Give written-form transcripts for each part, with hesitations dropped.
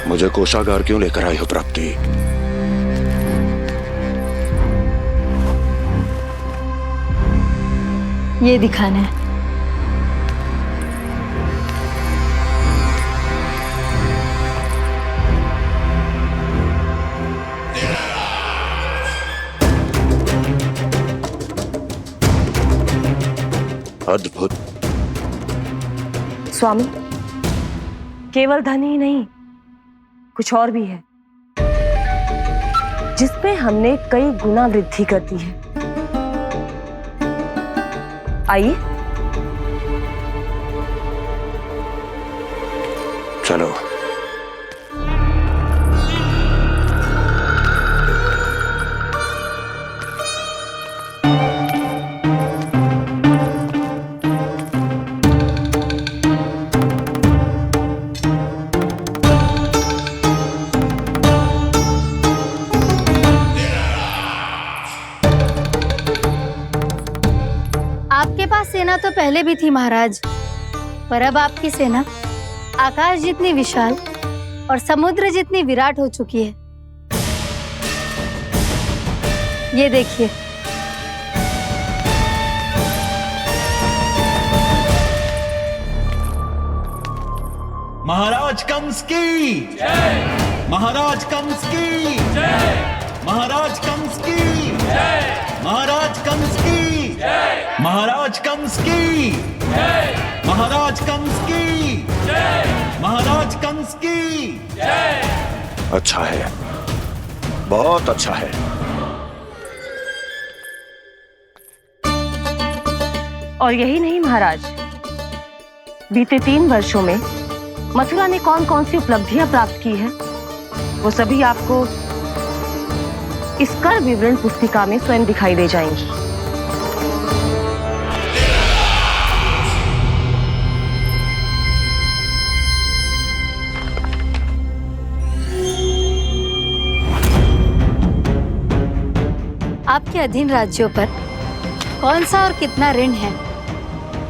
मुझे कोषागार क्यों लेकर आई हो प्राप्ति? ये दिखाना है। अद्भुत। स्वामी, केवल धन ही नहीं, कुछ और भी है जिसमें हमने कई गुना वृद्धि कर दी है। आइए चलो। आपके पास सेना तो पहले भी थी महाराज, पर अब आपकी सेना आकाश जितनी विशाल और समुद्र जितनी विराट हो चुकी है। ये देखिए। महाराज कंस की जय। महाराज कंस की जय। महाराज कंस की जय। महाराज कंस की जय। महाराज कंस की जय। महाराज कंस की जय। महाराज कंस की जय। अच्छा है, बहुत अच्छा है। और यही नहीं महाराज, बीते 3 वर्षों में मथुरा ने कौन कौन सी उपलब्धियां प्राप्त की है, वो सभी आपको इस कर विवरण पुस्तिका में स्वयं दिखाई दे जाएंगी। आपके अधीन राज्यों पर कौन सा और कितना ऋण है,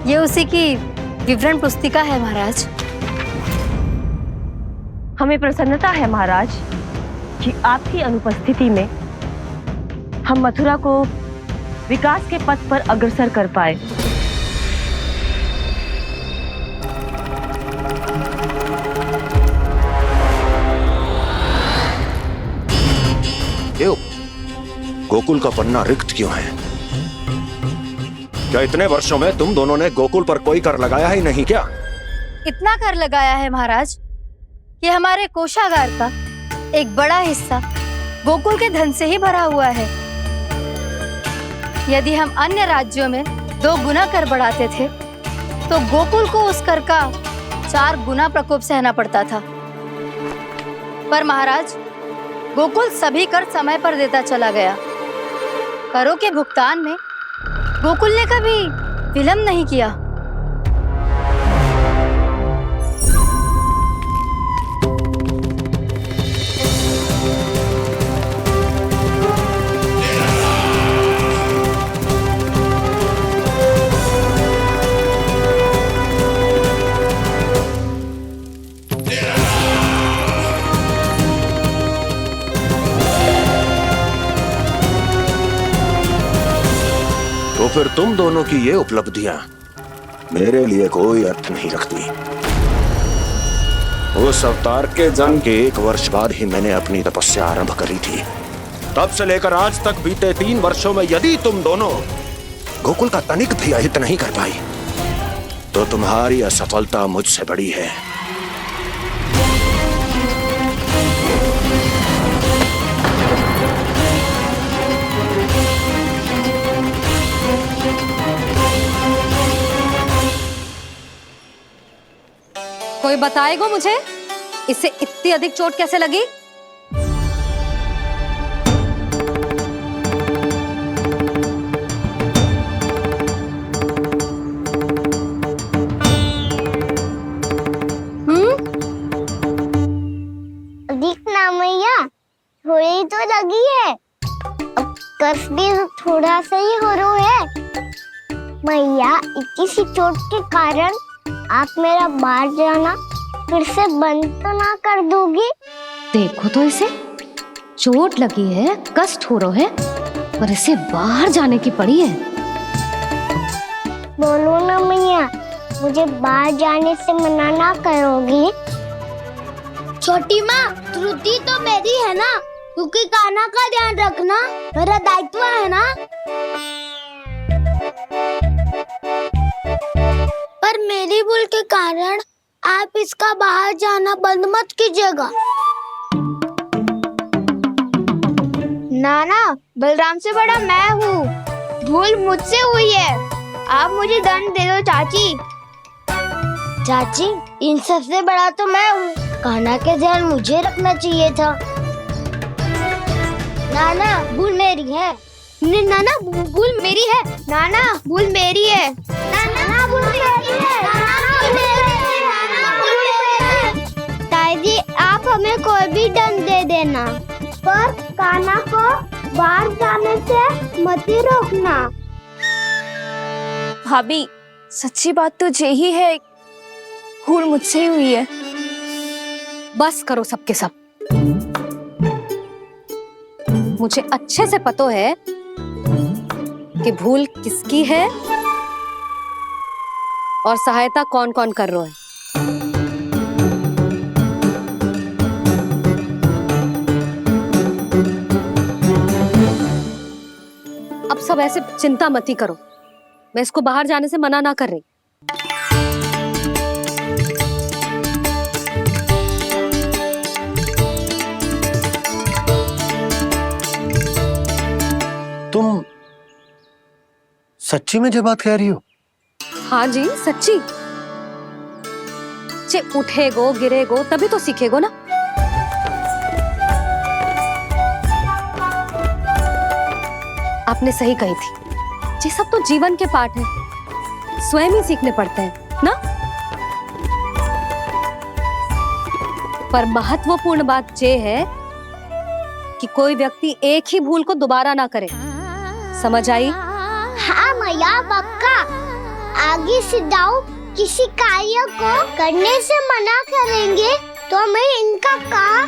ये उसी की विवरण पुस्तिका है महाराज। हमें प्रसन्नता है महाराज कि आपकी अनुपस्थिति में हम मथुरा को विकास के पथ पर अग्रसर कर पाए। क्यों? गोकुल का पन्ना रिक्त क्यों है? क्या इतने वर्षों में तुम दोनों ने गोकुल पर कोई कर लगाया ही नहीं क्या? इतना कर लगाया है महाराज कि हमारे कोषागार का एक बड़ा हिस्सा गोकुल के धन से ही भरा हुआ है। यदि हम अन्य राज्यों में 2 गुना कर बढ़ाते थे तो गोकुल को उस कर का 4 गुना प्रकोप सहना पड़ता था। पर महाराज, गोकुल सभी कर समय पर देता चला गया। करों के भुगतान में गोकुल ने कभी विलंब नहीं किया। तो फिर तुम दोनों की ये उपलब्धियां मेरे लिए कोई अर्थ नहीं रखती। उस अवतार के जन्म के 1 वर्ष बाद ही मैंने अपनी तपस्या आरंभ करी थी। तब से लेकर आज तक बीते 3 वर्षों में यदि तुम दोनों गोकुल का तनिक भी अहित नहीं कर पाई तो तुम्हारी असफलता मुझसे बड़ी है। कोई बताएगा मुझे इसे इतनी अधिक चोट कैसे लगी? अधिक ना मैया, थोड़ी तो लगी है। अब कफ भी थोड़ा सा ही हो रहा है। मैया, इतनी सी चोट के कारण आप मेरा बाहर जाना फिर से बंद तो ना कर दोगी? देखो तो इसे, चोट लगी है, कष्ट हो रहा है, पर इसे बाहर जाने की पड़ी है। बोलो ना मैया, मुझे बाहर जाने से मना ना करोगी? छोटी माँ, त्रुटि तो मेरी है ना, क्योंकि कान्हा का ध्यान रखना मेरा दायित्व है ना। पर मेरी भूल के कारण आप इसका बाहर जाना बंद मत कीजिएगा। नाना, बलराम से बड़ा मैं हूँ, भूल मुझसे हुई है, आप मुझे दंड दे दो चाची। चाची, इन सबसे बड़ा तो मैं हूँ, कान्हा के ध्यान मुझे रखना चाहिए था। नाना, भूल मेरी है। नाना, भूल मेरी है। नाना, भूल मेरी है। नाना, भूल मेरी है। नाना, भूल मेरी है। नाना, भूल मेरी है। ताई जी, आप हमें कोई भी दंड दे देना, पर कान्हा को बाहर जाने से मत ही रोकना। भाभी, सच्ची बात तो यही है, भूल मुझसे ही हुई है। बस करो सबके सब। मुझे अच्छे से पता है कि भूल किसकी है और सहायता कौन कौन कर रहा है। अब सब ऐसे चिंता मत ही करो, मैं इसको बाहर जाने से मना ना कर रही। तुम सच्ची में जो बात कह रही हो? हाँ जी, सच्ची। जे उठेगो गिरेगो तभी तो सीखेगो ना। आपने सही कही थी, ये सब तो जीवन के पाठ है, स्वयं ही सीखने पड़ते हैं ना। पर महत्वपूर्ण बात ये है कि कोई व्यक्ति एक ही भूल को दोबारा ना करे, समझ आई? हाँ मैया, पक्का। आगे से जाओ किसी कार्य को करने से मना करेंगे तो मैं इनका कहा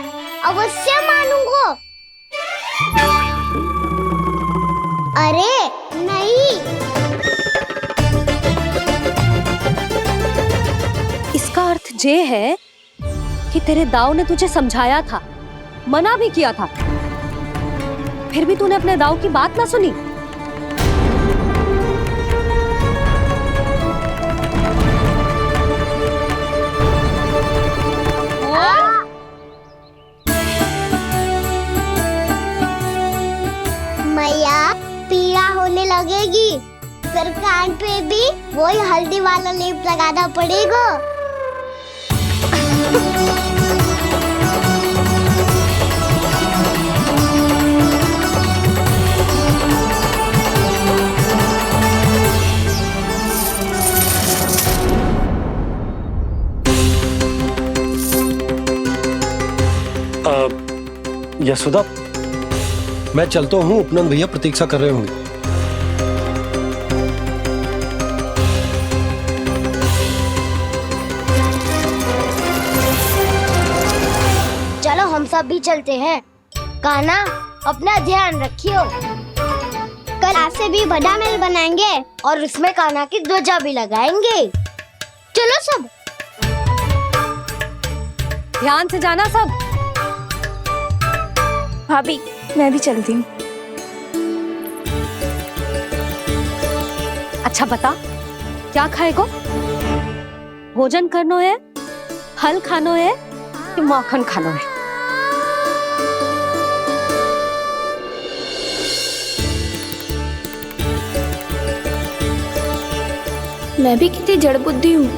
अवश्य मानूंगा। अरे नहीं। इसका अर्थ ये है कि तेरे दाऊ ने तुझे समझाया था, मना भी किया था, फिर भी तूने अपने दाऊ की बात ना सुनी। मैया, पीड़ा होने लगेगी, फिर कान पे भी वही हल्दी वाला लेप लगाना पड़ेगा। यशोदा, मैं चलता हूँ, उपनंद भैया प्रतीक्षा कर रहे होंगे। चलो हम सब भी चलते हैं। कान्हा, अपना ध्यान रखियो। कल आज से भी बड़ा महल बनाएंगे और उसमें कान्हा की ध्वजा भी लगाएंगे। चलो सब। ध्यान से जाना सब। भाभी, मैं भी चलती हूँ। अच्छा बता, क्या खाएगो? भोजन करनो है, फल खानो है कि माखन खानो है? मैं भी कितनी जड़ बुद्धि हूँ,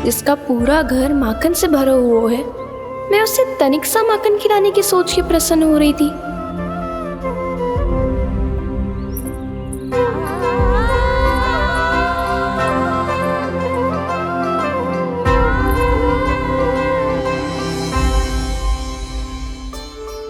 जिसका पूरा घर माखन से भरा हुआ है। मैं उससे तनिक सा माखन खिलाने की सोच के प्रसन्न हो रही थी।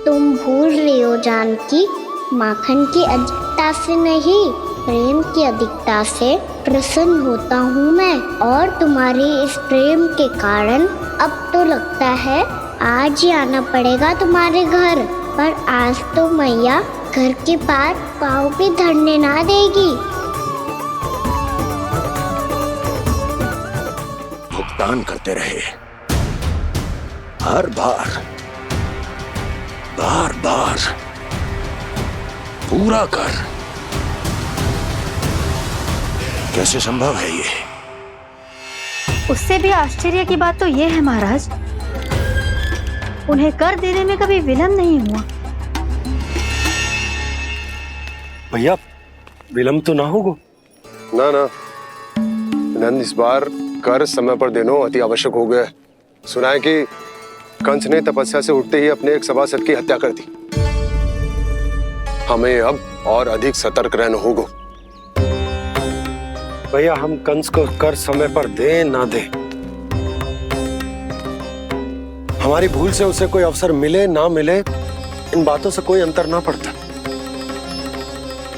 तुम भूल रही हो जानकी, माखन की अधिकता से नहीं, प्रेम की अधिकता से प्रसन्न होता हूँ मैं, और तुम्हारे इस प्रेम के कारण अब तो लगता है आज ही आना पड़ेगा तुम्हारे घर, पर आज तो मैया घर के पार पाँव भी धरने ना देगी। भुगतान करते रहे, हर बार बार बार पूरा कर। कैसे संभव है ये? उससे भी आश्चर्य की बात तो ये है महाराज, उन्हें कर देने में कभी विलम्ब नहीं हुआ। भैया विलम्ब तो ना होगा? ना ना नंद, इस बार कर समय पर देना अति आवश्यक हो गया। सुना है कि कंस ने तपस्या से उठते ही अपने एक सभासद की हत्या कर दी। हमें अब और अधिक सतर्क रहना होगा। भैया हम कंस को कर समय पर दे ना दे, हमारी भूल से उसे कोई अवसर मिले ना मिले, इन बातों से कोई अंतर ना पड़ता,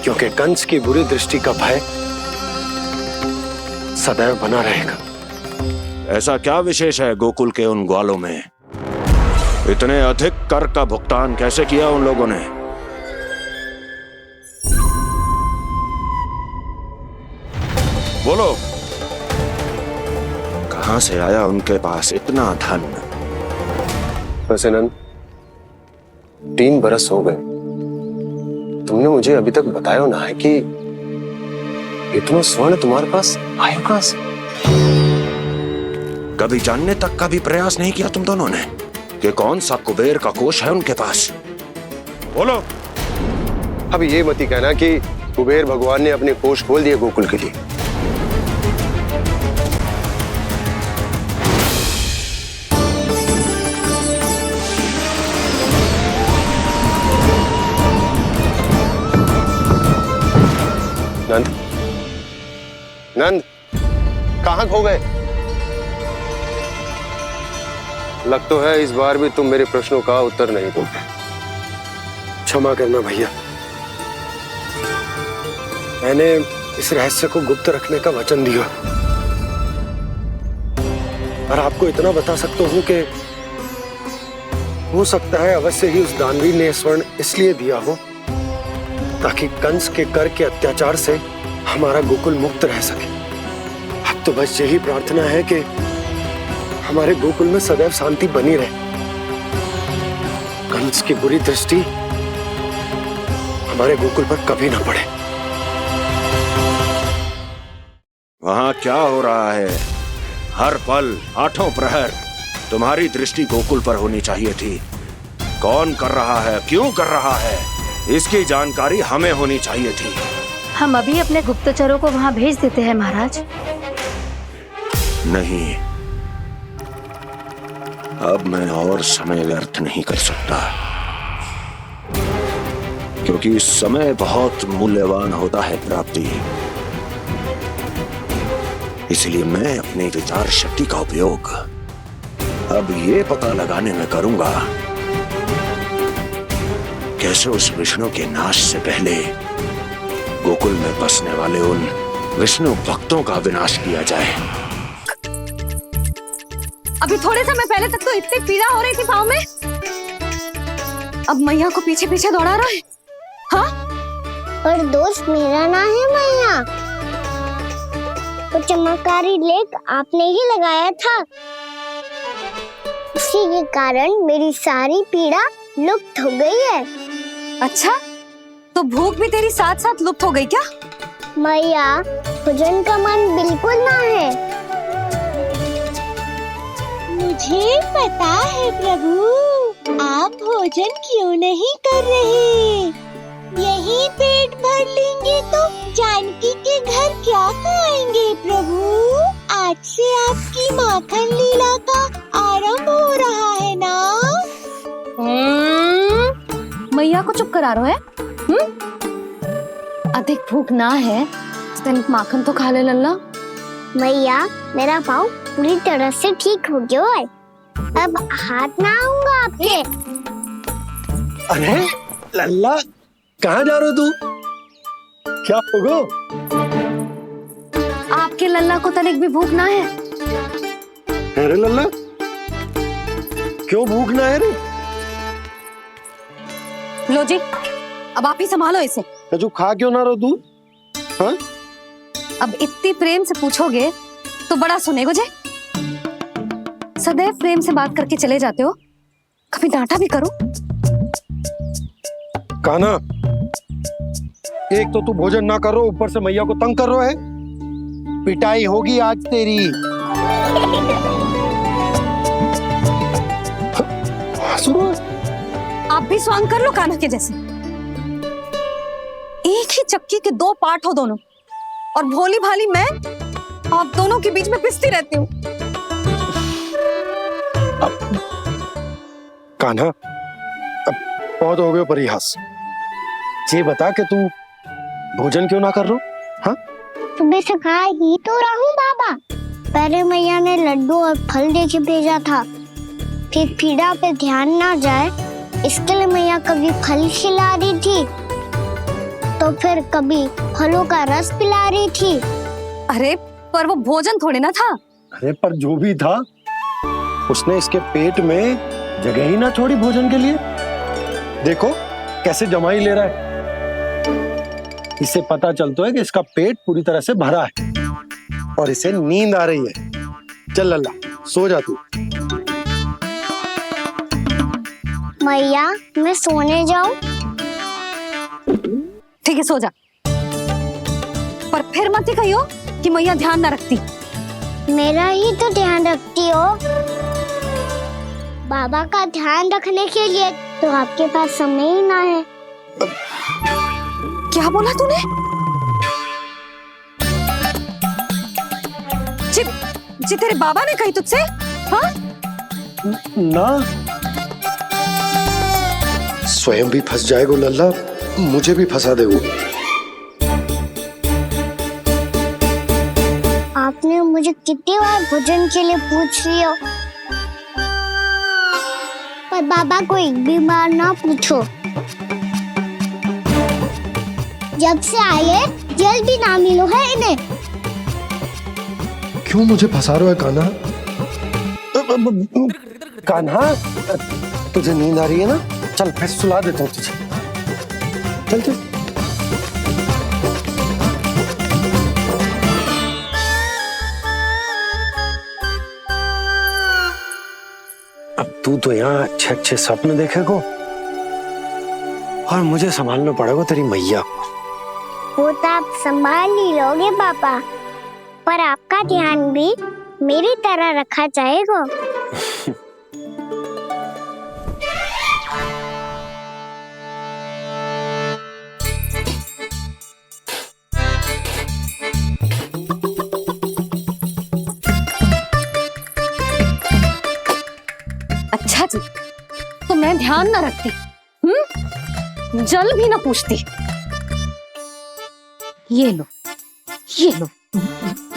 क्योंकि कंस की बुरी दृष्टि का भय सदैव बना रहेगा। ऐसा क्या विशेष है गोकुल के उन ग्वालों में? इतने अधिक कर का भुगतान कैसे किया उन लोगों ने? बोलो, कहां से आया उनके पास इतना धन? वैसे नंद, 3 बरस हो गए, तुमने मुझे अभी तक बताया ना है कि इतना स्वर्ण तुम्हारे पास आया कहां से? कभी जानने तक का भी प्रयास नहीं किया तुम दोनों ने कि कौन सा कुबेर का कोष है उनके पास? बोलो। अब ये मत ही कहना कि कुबेर भगवान ने अपने कोष खोल दिए गोकुल के लिए। नंद, नंद, कहां खो गए? लग तो है इस बार भी तुम मेरे प्रश्नों का उत्तर नहीं दोगे। क्षमा करना भैया, मैंने इस रहस्य को गुप्त रखने का वचन दिया, और आपको इतना बता सकता हूं कि हो सकता है अवश्य ही उस दानवीर ने स्वर्ण इसलिए दिया हो ताकि कंस के कर के अत्याचार से हमारा गोकुल मुक्त रह सके। अब तो बस यही प्रार्थना है कि हमारे गोकुल में सदैव शांति बनी रहे, कंस की बुरी दृष्टि हमारे गोकुल पर कभी ना पड़े। वहां क्या हो रहा है? हर पल, आठों प्रहर तुम्हारी दृष्टि गोकुल पर होनी चाहिए थी। कौन कर रहा है, क्यों कर रहा है, इसकी जानकारी हमें होनी चाहिए थी। हम अभी अपने गुप्तचरों को वहां भेज देते हैं महाराज। नहीं, अब मैं और समय व्यर्थ नहीं कर सकता, क्योंकि समय बहुत मूल्यवान होता है प्राप्ति। इसलिए मैं अपनी विचार शक्ति का उपयोग अब ये पता लगाने में करूंगा कैसे उस विष्णु के नाश से पहले गोकुल में बसने वाले उन विष्णु भक्तों का विनाश किया जाए। अभी थोड़े समय पहले तक तो इतनी पीड़ा हो रही थी पाँव में, अब मैया को पीछे पीछे दौड़ा रहा है। हाँ? पर दोस्त मेरा ना है मैया, तो चमत्कारी लेख आपने ही लगाया था, उसी के कारण मेरी सारी पीड़ा लुप्त हो गई है। अच्छा, तो भूख भी तेरी साथ साथ लुप्त हो गई क्या? मैया, भोजन का मन बिल्कुल ना है। मुझे पता है प्रभु, आप भोजन क्यों नहीं कर रहे। यही पेट भर लेंगे तो जानकी के घर क्या खाएंगे प्रभु। आज से आपकी माखन लीला का आरंभ हो रहा है ना। मैया को चुप करा रहे हैं? अधिक भूख ना है, तनिक माखन तो खा ले लल्ला। मैया, मेरा पाँव पूरी तरह से ठीक हो गया है, अब हाथ ना आऊंगा आपके। अरे लल्ला, कहाँ जा रहे हो तू? क्या होगा? आपके लल्ला को तनिक भी भूख ना है? अरे लल्ला, क्यों भूख ना है रे? लो जी, अब आप ही संभालो इसे। कजू खा क्यों ना रो तू? हाँ? अब इतनी प्रेम से पूछोगे तो बड़ा सुनेगो जे। सदैव प्रेम से बात करके चले जाते हो, कभी डांटा भी करो। कान्हा, एक तो तू भोजन ना कर रो, ऊपर से मैया को तंग कर रो है। पिटाई होगी आज तेरी। आप भी स्वांग कर लो कान्हा के जैसे। एक ही चक्की के दो पार्ट हो दोनों, और भोली भाली मैं आप दोनों के बीच में पिसती रहती हूँ। कान्हा, अब बहुत हो गए परिहास। ये बता कि तू भोजन क्यों ना कर रो? हाँ? सुबह से खा ही तो रहा हूँ बाबा। पहले मैया ने लड्डू और फल दे के भेजा था, फिर पीड़ा पे ध्यान ना जाए इसके लिए मैया कभी फल खिला रही थी तो फिर कभी फलों का रस पिला रही थी। अरे पर वो भोजन थोड़े ना था। अरे पर जो भी था, उसने इसके पेट में जगह ही ना छोड़ी भोजन के लिए। देखो कैसे जमाई ले रहा है। इससे पता चलता है कि इसका पेट पूरी तरह से भरा है और इसे नींद आ रही है। चल लल्ला, सो जा तू। मैया, मैं सोने जाऊं? ठीक है, सो जा। पर फिर मत ही कहियो कि मैया ध्यान ना रखती। मेरा ही तो ध्यान रखती हो। बाबा का ध्यान रखने के लिए तो आपके पास समय ही ना है। क्या बोला तूने? जी तेरे बाबा ने कही तुझसे? हाँ? ना, स्वयं भी फंस जाएगो लल्ला, मुझे भी फंसा देगो। आपने मुझे कितनी बार भोजन के लिए पूछ लिया, पर बाबा को एक भी बार ना पूछो। जब से आए जल भी ना मिलो है इन्हें। क्यों मुझे फंसा रहा है कान्हा? कान्हा, तुझे नींद आ रही है ना? चल मैं सुला देता हूँ तुझे। चल चल। अब तू तो यहाँ अच्छे अच्छे सपने देखेगो और मुझे संभालना पड़ेगा तेरी मैया को। वो तो आप संभाल ही लोगे पापा, पर आपका ध्यान भी मेरी तरह रखा जाएगा। अच्छा जी, तो मैं ध्यान ना रखती, जल भी ना पूछती। ये लो, ये लो,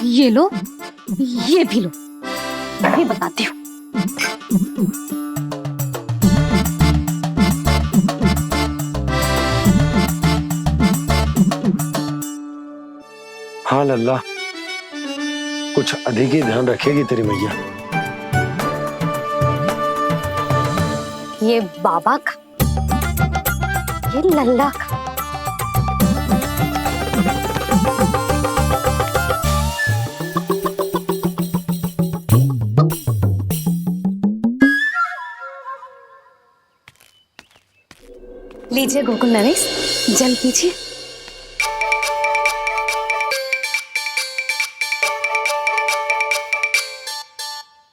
ये लो, ये भी लो, मैं भी बताती हूँ। हाँ लल्ला, कुछ अधिक ही ध्यान रखेगी तेरी मैया। ये बाबा का, ये लल्ला का। लीजिए गोकुल नरेश, जल पीजिए।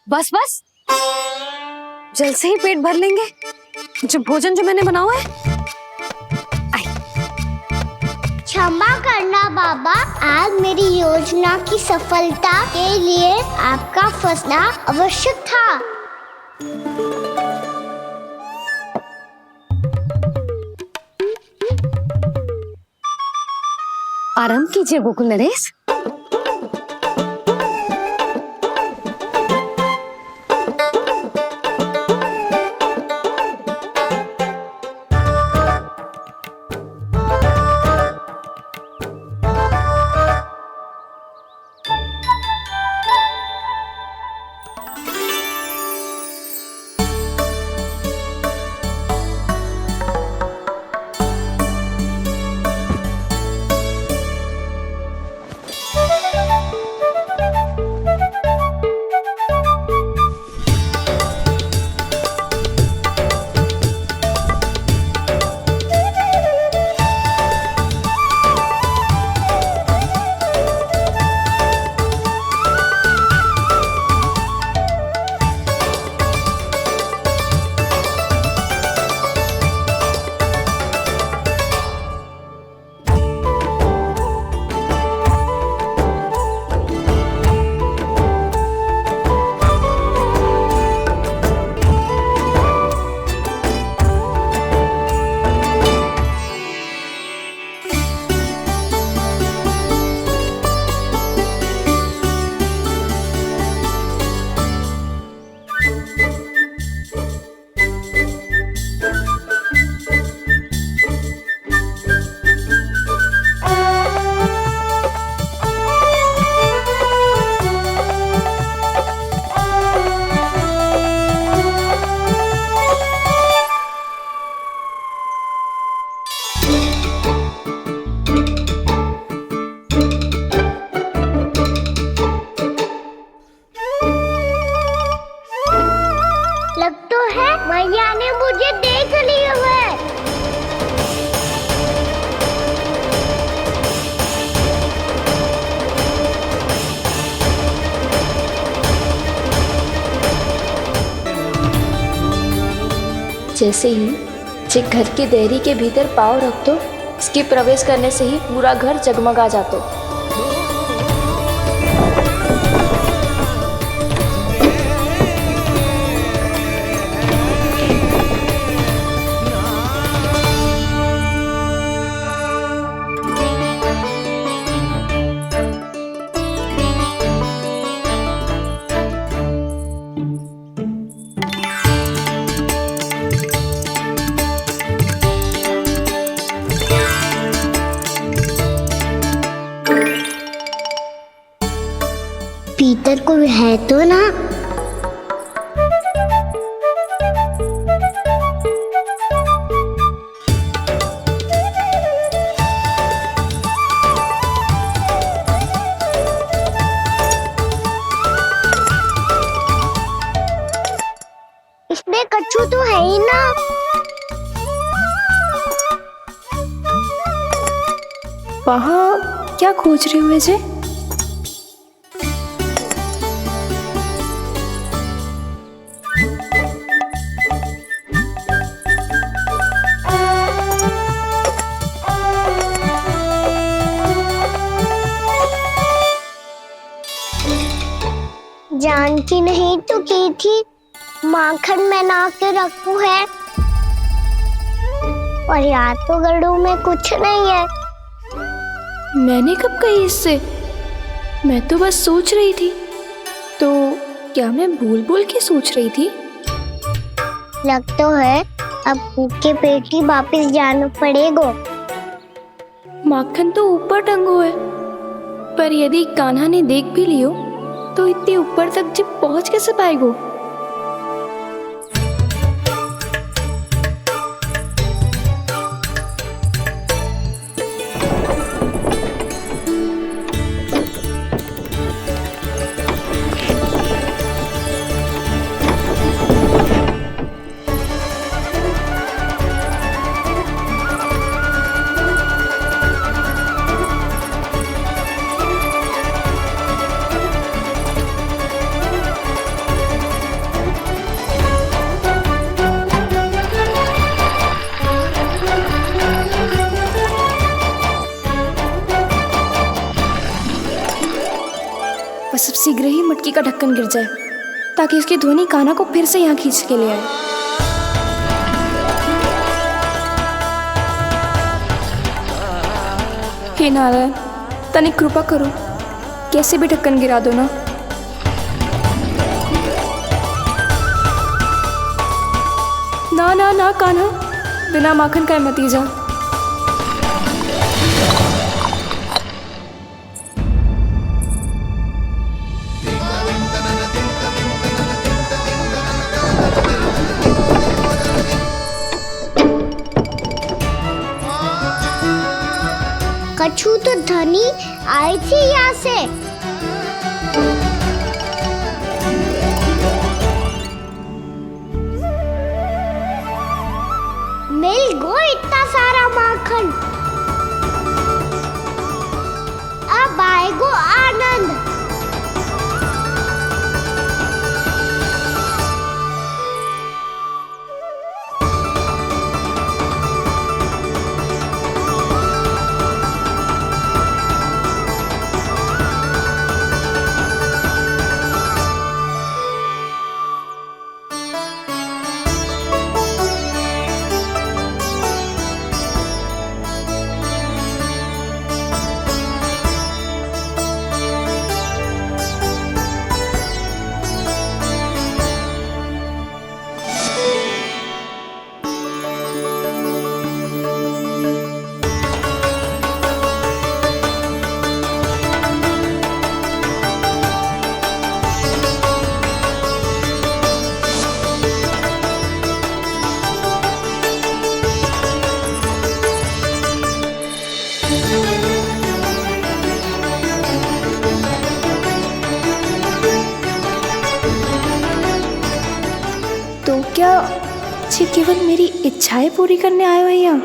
बस बस, जल से ही पेट भर लेंगे। जो भोजन जो मैंने बनाया है। क्षमा करना बाबा, आज मेरी योजना की सफलता के लिए आपका फंसना आवश्यक था। आराम कीजिए गोकुल नरेश। लग तो है मैया ने मुझे देख लिया है। जैसे ही जे घर की देहरी के भीतर पाँव रख दो, इसके प्रवेश करने से ही पूरा घर जगमगा जातो। भीतर कोई है तो ना? इसमें कच्छू तो है ही ना। वहाँ क्या खोज रहे हुए जे? जानती नहीं तो की थी माखन में ना के रखू है, और यहाँ तो गड़ू में कुछ नहीं है। मैंने कब कही इससे? मैं तो बस सोच रही थी। तो क्या मैं भूल भूल के सोच रही थी? लग तो है अब भूखे पेट ही वापिस जाना पड़ेगा। माखन तो ऊपर टंगो है, पर यदि कान्हा ने देख भी लियो तो इतने ऊपर तक जब पहुंच कैसे पाएगो? बस अब शीघ्र ही मटकी का ढक्कन गिर जाए ताकि उसकी ध्वनि कान्हा को फिर से यहाँ खींच के ले आए। हे नारायण, तनिक कृपा करो, कैसे भी ढक्कन गिरा दो ना। ना ना ना कान्हा, बिना माखन का मती जा। कच्छू तो धनी आई थी यहाँ से। मिल गो इतना सारा माखन, अब आएगो आनंद। तो क्या ये केवल मेरी इच्छाएं पूरी करने आए हो यहाँ?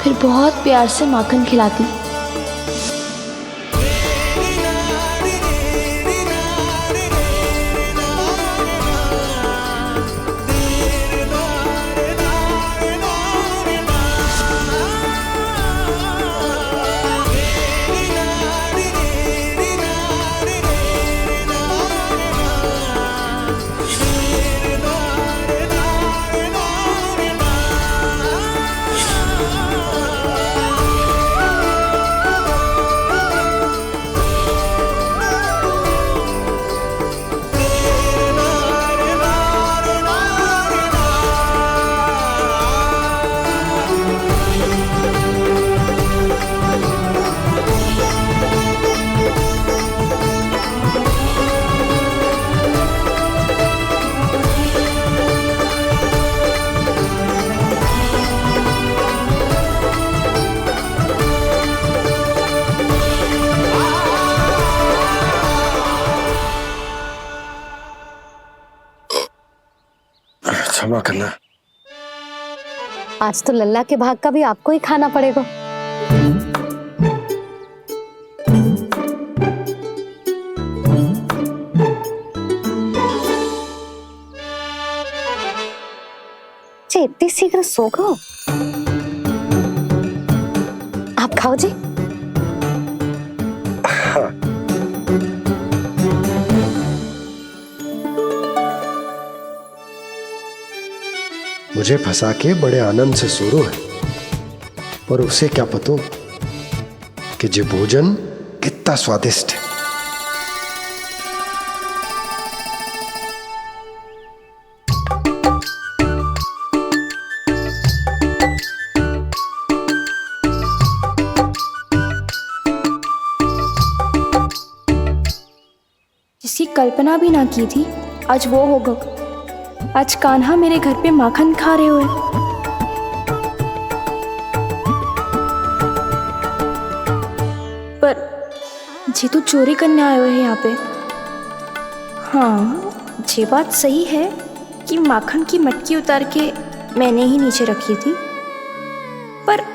फिर बहुत प्यार से माखन खिलाती। क्षमा करना। आज तो लल्ला के भाग का भी आपको ही खाना पड़ेगा। इतनी शीघ्र सो गो? आप खाओ जी। हाँ। मुझे फंसा के बड़े आनंद से सो रो है, पर उसे क्या पता कि ये भोजन कितना स्वादिष्ट है। जिसकी कल्पना भी ना की थी आज वो होगा। आज कान्हा मेरे घर पे माखन खा रहे हुए। पर जी तो चोरी करने आए हुए हैं यहाँ पे। हाँ, ये बात सही है कि माखन की मटकी उतार के मैंने ही नीचे रखी थी, पर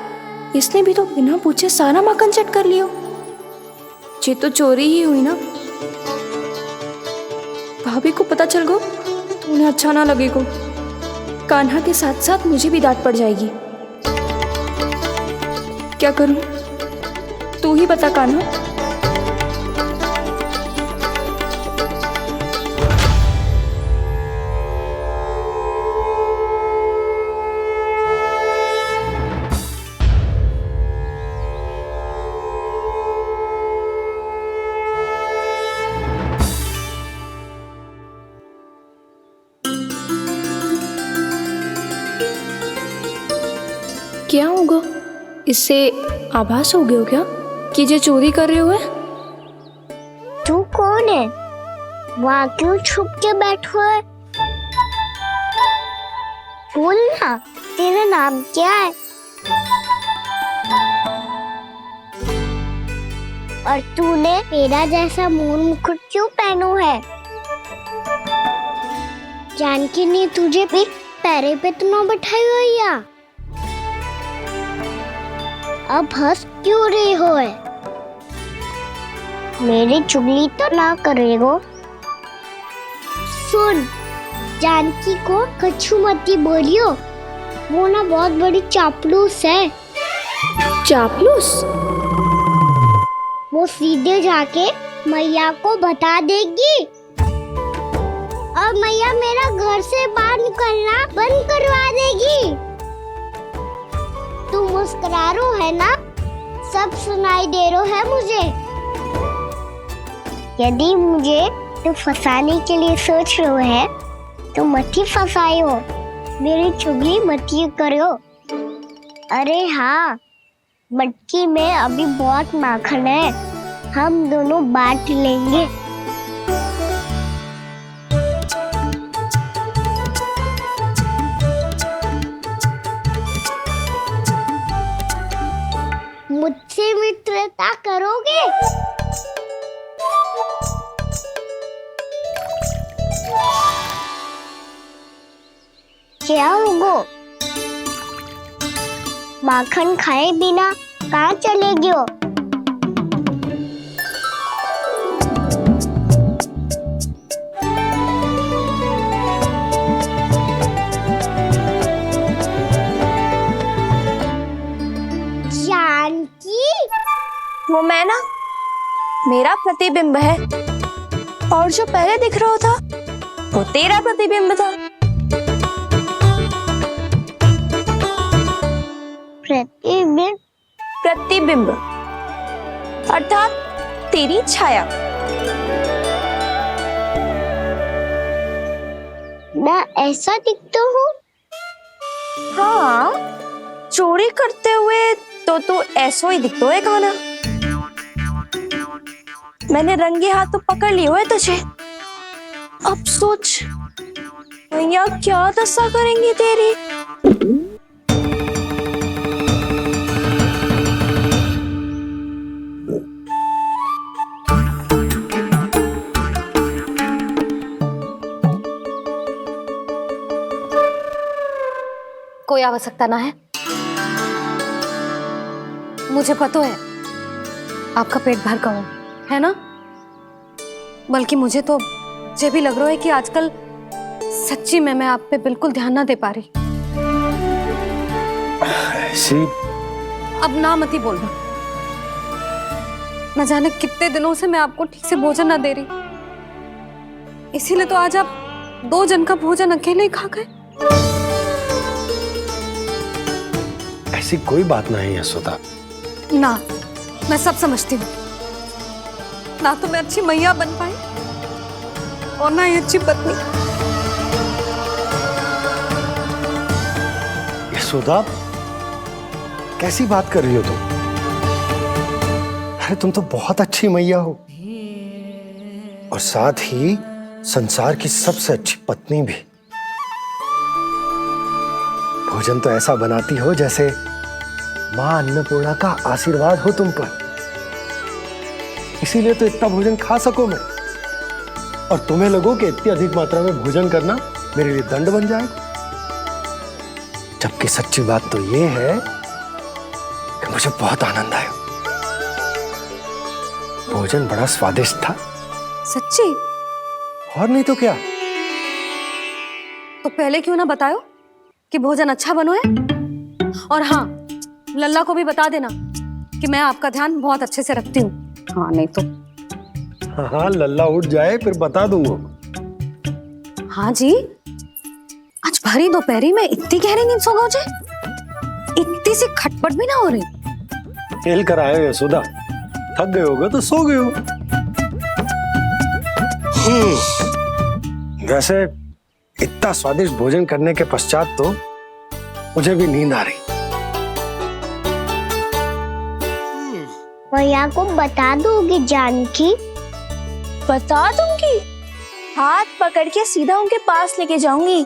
इसने भी तो बिना पूछे सारा माखन चट कर लिया। ये तो चोरी ही हुई ना। भाभी को पता चल गो तो उन्हें अच्छा ना लगेगा। कान्हा के साथ साथ मुझे भी डांट पड़ जाएगी। क्या करूं? तू ही बता कान्हा। क्या होगा? इससे आभास हो गया क्या कि ये चोरी कर रहे हुए? तू कौन है? वहाँ क्यों छुप के बैठो है? बोल ना, तेरा नाम क्या है? और तूने मेरा जैसा मोर मुकुट क्यों पहनो है? जानकी ने तुझे भी पैरे पे तो ना बैठाई हुई है। अब हंस क्यों रही हो है? मेरी चुगली तो ना करेगो। सुन, जानकी को कछु मती बोलियो, वो ना बहुत बड़ी चापलूस है। चापलूस? वो सीधे जाके मैया को बता देगी और मैया मेरा घर से बाहर निकलना बंद करवा देगी। तुम मुस्कुरा रो है ना, सब सुनाई दे रो है मुझे। यदि मुझे तो फंसाने के लिए सोच रहे हो है तो मत ही फंसायो, मेरी चुगली मत ही करो। अरे हाँ, मटकी में अभी बहुत माखन है, हम दोनों बांट लेंगे। मुझसे मित्रता करोगे? क्या होगो? माखन खाए बिना कहाँ चले गयो? जानकी, वो मैं ना, मेरा प्रतिबिंब है, और जो पहले दिख रहा था वो तेरा प्रतिबिंब था। प्रतिबिंब? प्रतिबिंब अर्थात तेरी छाया। मैं ऐसा दिखता हूँ? हाँ, चोरी करते हुए तो तू ऐसो ही दिखतो है खाना। मैंने रंगे हाथ तो पकड़ लिए हुए तुझे। अब सोच भैया क्या दशा करेंगी तेरी। कोई आवश्यकता ना है, मुझे पता है आपका पेट भर गया है ना। बल्कि मुझे तो ये भी लग रहा है कि आजकल सच्ची में मैं आप पे बिल्कुल ध्यान ना दे पा रही। ऐसी अब ना मत ही बोलना, न जाने कितने दिनों से मैं आपको ठीक से भोजन ना दे रही, इसीलिए तो आज आप 2 जन का भोजन अकेले ही खा गए। ऐसी कोई बात नहीं यशोदा। ना, मैं सब समझती हूँ, ना तो मैं अच्छी मैया बन पाई और ना ही अच्छी पत्नी। यशोदा, कैसी बात कर रही हो तुम? अरे तुम तो बहुत अच्छी मैया हो, और साथ ही संसार की सबसे अच्छी पत्नी भी। भोजन तो ऐसा बनाती हो जैसे मां अन्नपूर्णा का आशीर्वाद हो तुम पर। इसीलिए तो इतना भोजन खा सको मैं, और तुम्हें लगो कि इतनी अधिक मात्रा में भोजन करना मेरे लिए दंड बन जाए। जबकि सच्ची बात तो ये है कि मुझे बहुत आनंद आया। भोजन बड़ा स्वादिष्ट था। सच्ची? और नहीं तो क्या। तो पहले क्यों ना बताओ कि भोजन अच्छा बनो है। और हाँ, लल्ला को भी बता देना कि मैं आपका ध्यान बहुत अच्छे से रखती हूँ। हाँ नहीं तो। हाँ, लल्ला उठ जाए फिर बता दूंगा। हाँ जी, आज भरी दोपहरी में इतनी गहरी नींद सो गए, इतनी सी खटपट भी ना हो रही। खेल कर आए हो यशोदा, थक गए होगे तो सो गए हो। वैसे इतना स्वादिष्ट भोजन करने के पश्चात तो मुझे भी नींद आ रही। भैया को बता दोगी जानकी? बता दूंगी, हाथ पकड़ के सीधा उनके पास लेके जाऊंगी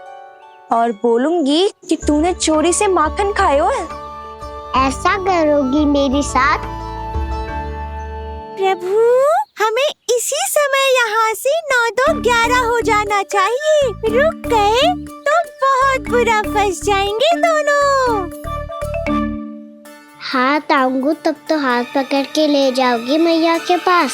और बोलूंगी कि तूने चोरी से माखन खाया है। ऐसा करोगी मेरे साथ? प्रभु, हमें इसी समय यहाँ से 9-2-11 हो जाना चाहिए। रुक गए तो बहुत बुरा फंस जाएंगे दोनों। हाथ आऊंगी तब तो हाथ पकड़ के ले जाओगी मैया के पास।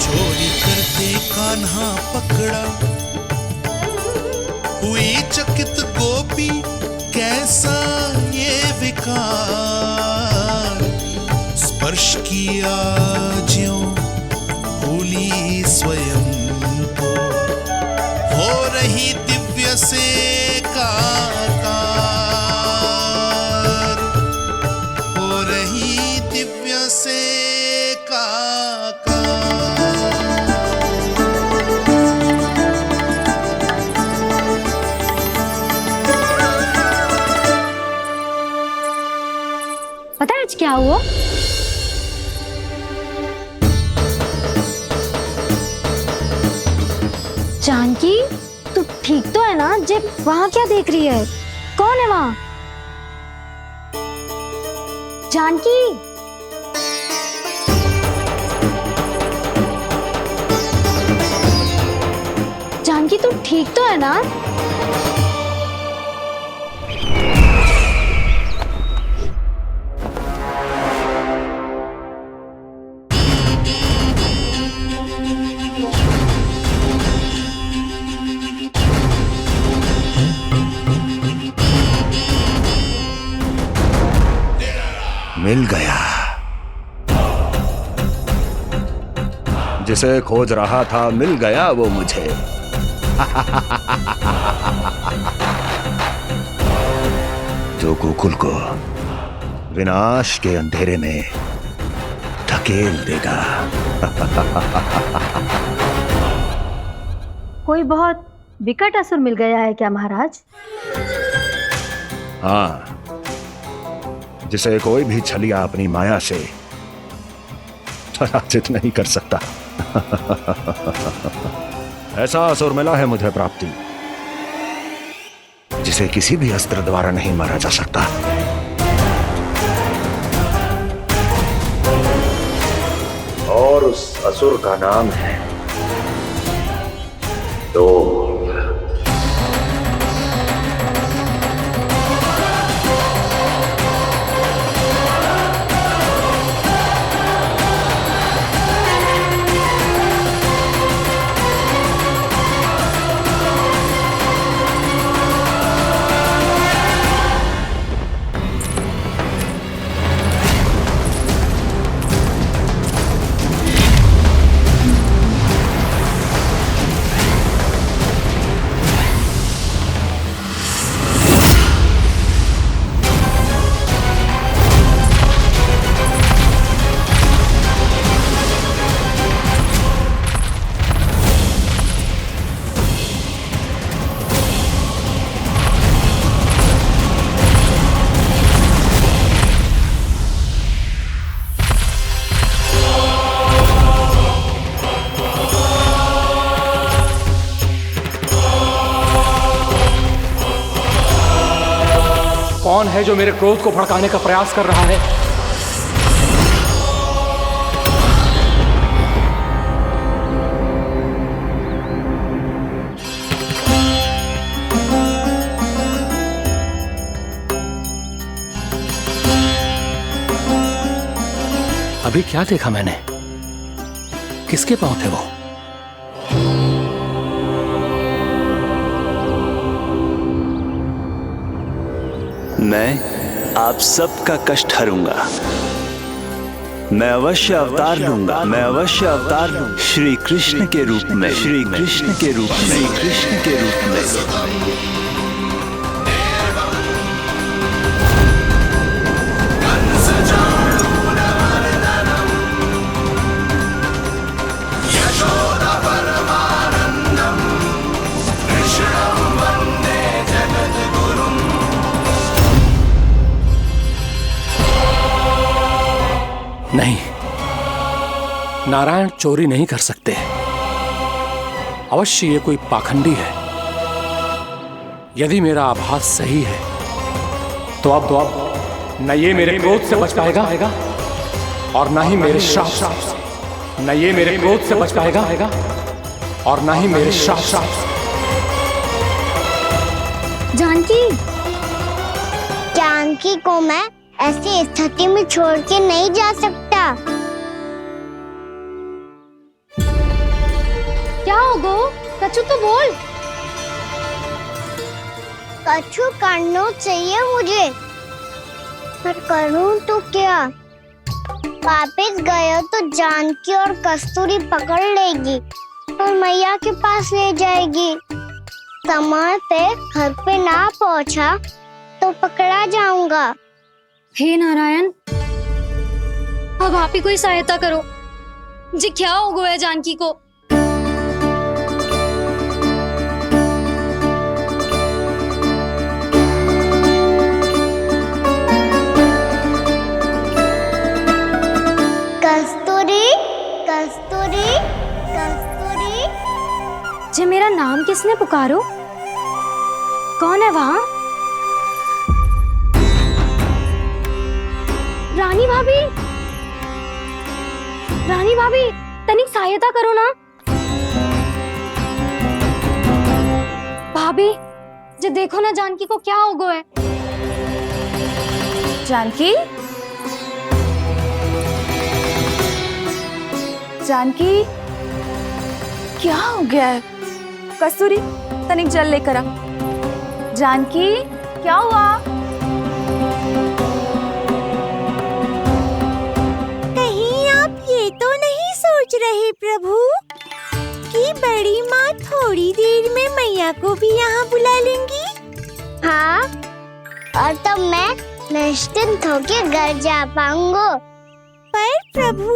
चोरी करते कान्हा पकड़ा, हुई चकित गोपी कैसा ये विकार। स्पर्श किया ज्यों भूली स्वयं को, हो रही दिव्य से काकार, हो रही दिव्य से काकार। पता है आज क्या हुआ? जानकी, तू ठीक तो है ना? जब वहां क्या देख रही है? कौन है वहां? जानकी, जानकी तू ठीक तो है ना? मिल गया। जिसे खोज रहा था मिल गया वो मुझे। जो गोकुल को विनाश के अंधेरे में धकेल देगा। कोई बहुत विकट असुर मिल गया है क्या महाराज? हाँ, जिसे कोई भी छलिया अपनी माया से पराजित नहीं कर सकता। ऐसा असुर मिला है मुझे प्राप्ति, जिसे किसी भी अस्त्र द्वारा नहीं मारा जा सकता। और उस असुर का नाम है दो। कौन है जो मेरे क्रोध को भड़काने का प्रयास कर रहा है? अभी क्या देखा मैंने? किसके पांव थे वो? मैं आप सबका कष्ट हरूंगा। मैं अवश्य अवतार लूंगा। मैं अवश्य अवतार लूंगा। श्री कृष्ण के रूप में। श्री कृष्ण के रूप में। श्री कृष्ण के रूप में। नहीं, नारायण चोरी नहीं कर सकते। अवश्य ये कोई पाखंडी है। यदि मेरा आभास सही है तो अब न ये मेरे क्रोध से बच पाएगा और न ही मेरे श्राप से। न ये मेरे क्रोध से बच पाएगा और न ही मेरे श्राप से। जानकी, जानकी को मैं ऐसी स्थिति में छोड़ के नहीं जा सकता। क्या होगा? कछु तो बोल। कछु करना चाहिए मुझे, पर करूं तो क्या? वापिस गए तो जानकी और कस्तूरी पकड़ लेगी और मैया के पास ले जाएगी। समय पे घर पे ना पहुंचा तो पकड़ा जाऊंगा। हे नारायण, अब आप ही कोई सहायता करो जी, क्या हो गया जानकी को? कस्तूरी, कस्तूरी, कस्तूरी। जी मेरा नाम किसने पुकारो? कौन है वहाँ? रानी भाभी, रानी भाभी, तनिक सहायता करो ना। भाभी जी देखो ना जानकी को क्या हो गया है। जानकी, जानकी, क्या हो गया है? कस्तूरी, तनिक जल लेकर आ। जानकी, क्या हुआ? कहीं आप ये तो नहीं सोच रहे प्रभु कि बड़ी माँ थोड़ी देर में मैया को भी यहाँ बुला लेंगी? हाँ, और तब मैं निश्चिंत होके घर जा पाऊंगा। पर प्रभु,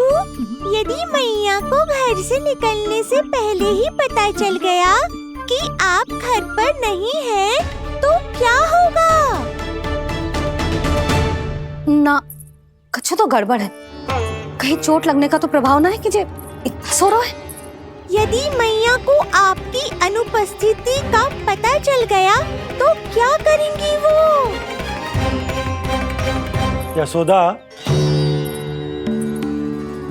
यदि मैया को घर से निकलने से पहले ही पता चल गया कि आप घर पर नहीं हैं, तो क्या होगा? ना, कुछ तो गड़बड़ है। कहीं चोट लगने का तो प्रभाव ना है कि जे इतना सो रहा है। यदि मैया को आपकी अनुपस्थिति का पता चल गया तो क्या करेंगी वो? यशोदा,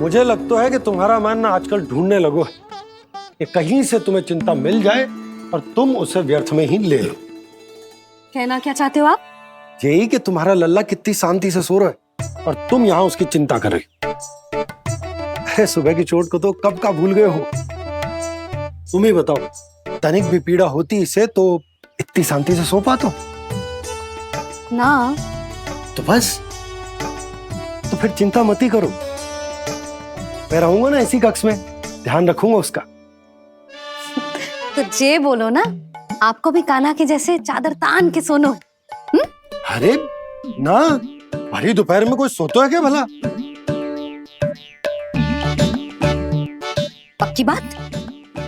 मुझे लगता है कि तुम्हारा मन ना आजकल ढूंढने लगो है कि कहीं से तुम्हें चिंता मिल जाए और तुम उसे व्यर्थ में ही ले लो। कहना क्या चाहते हो आप? यही कि तुम्हारा लल्ला कितनी शांति से सो रहा है और तुम यहाँ उसकी चिंता कर रही हो। अरे सुबह की चोट को तो कब का भूल गए हो। तुम ही बताओ, तनिक भी पीड़ा होती इसे तो इतनी शांति से सो पाते हो? ना। तो बस, तो फिर चिंता मत ही करो। मैं रहूंगा ना इसी कक्ष में, ध्यान रखूंगा उसका। तो जे बोलो ना, आपको भी कान्हा के जैसे चादर तान के सोनो। अरे ना, भरी दोपहर में कोई सोता है क्या भला? पक्की बात?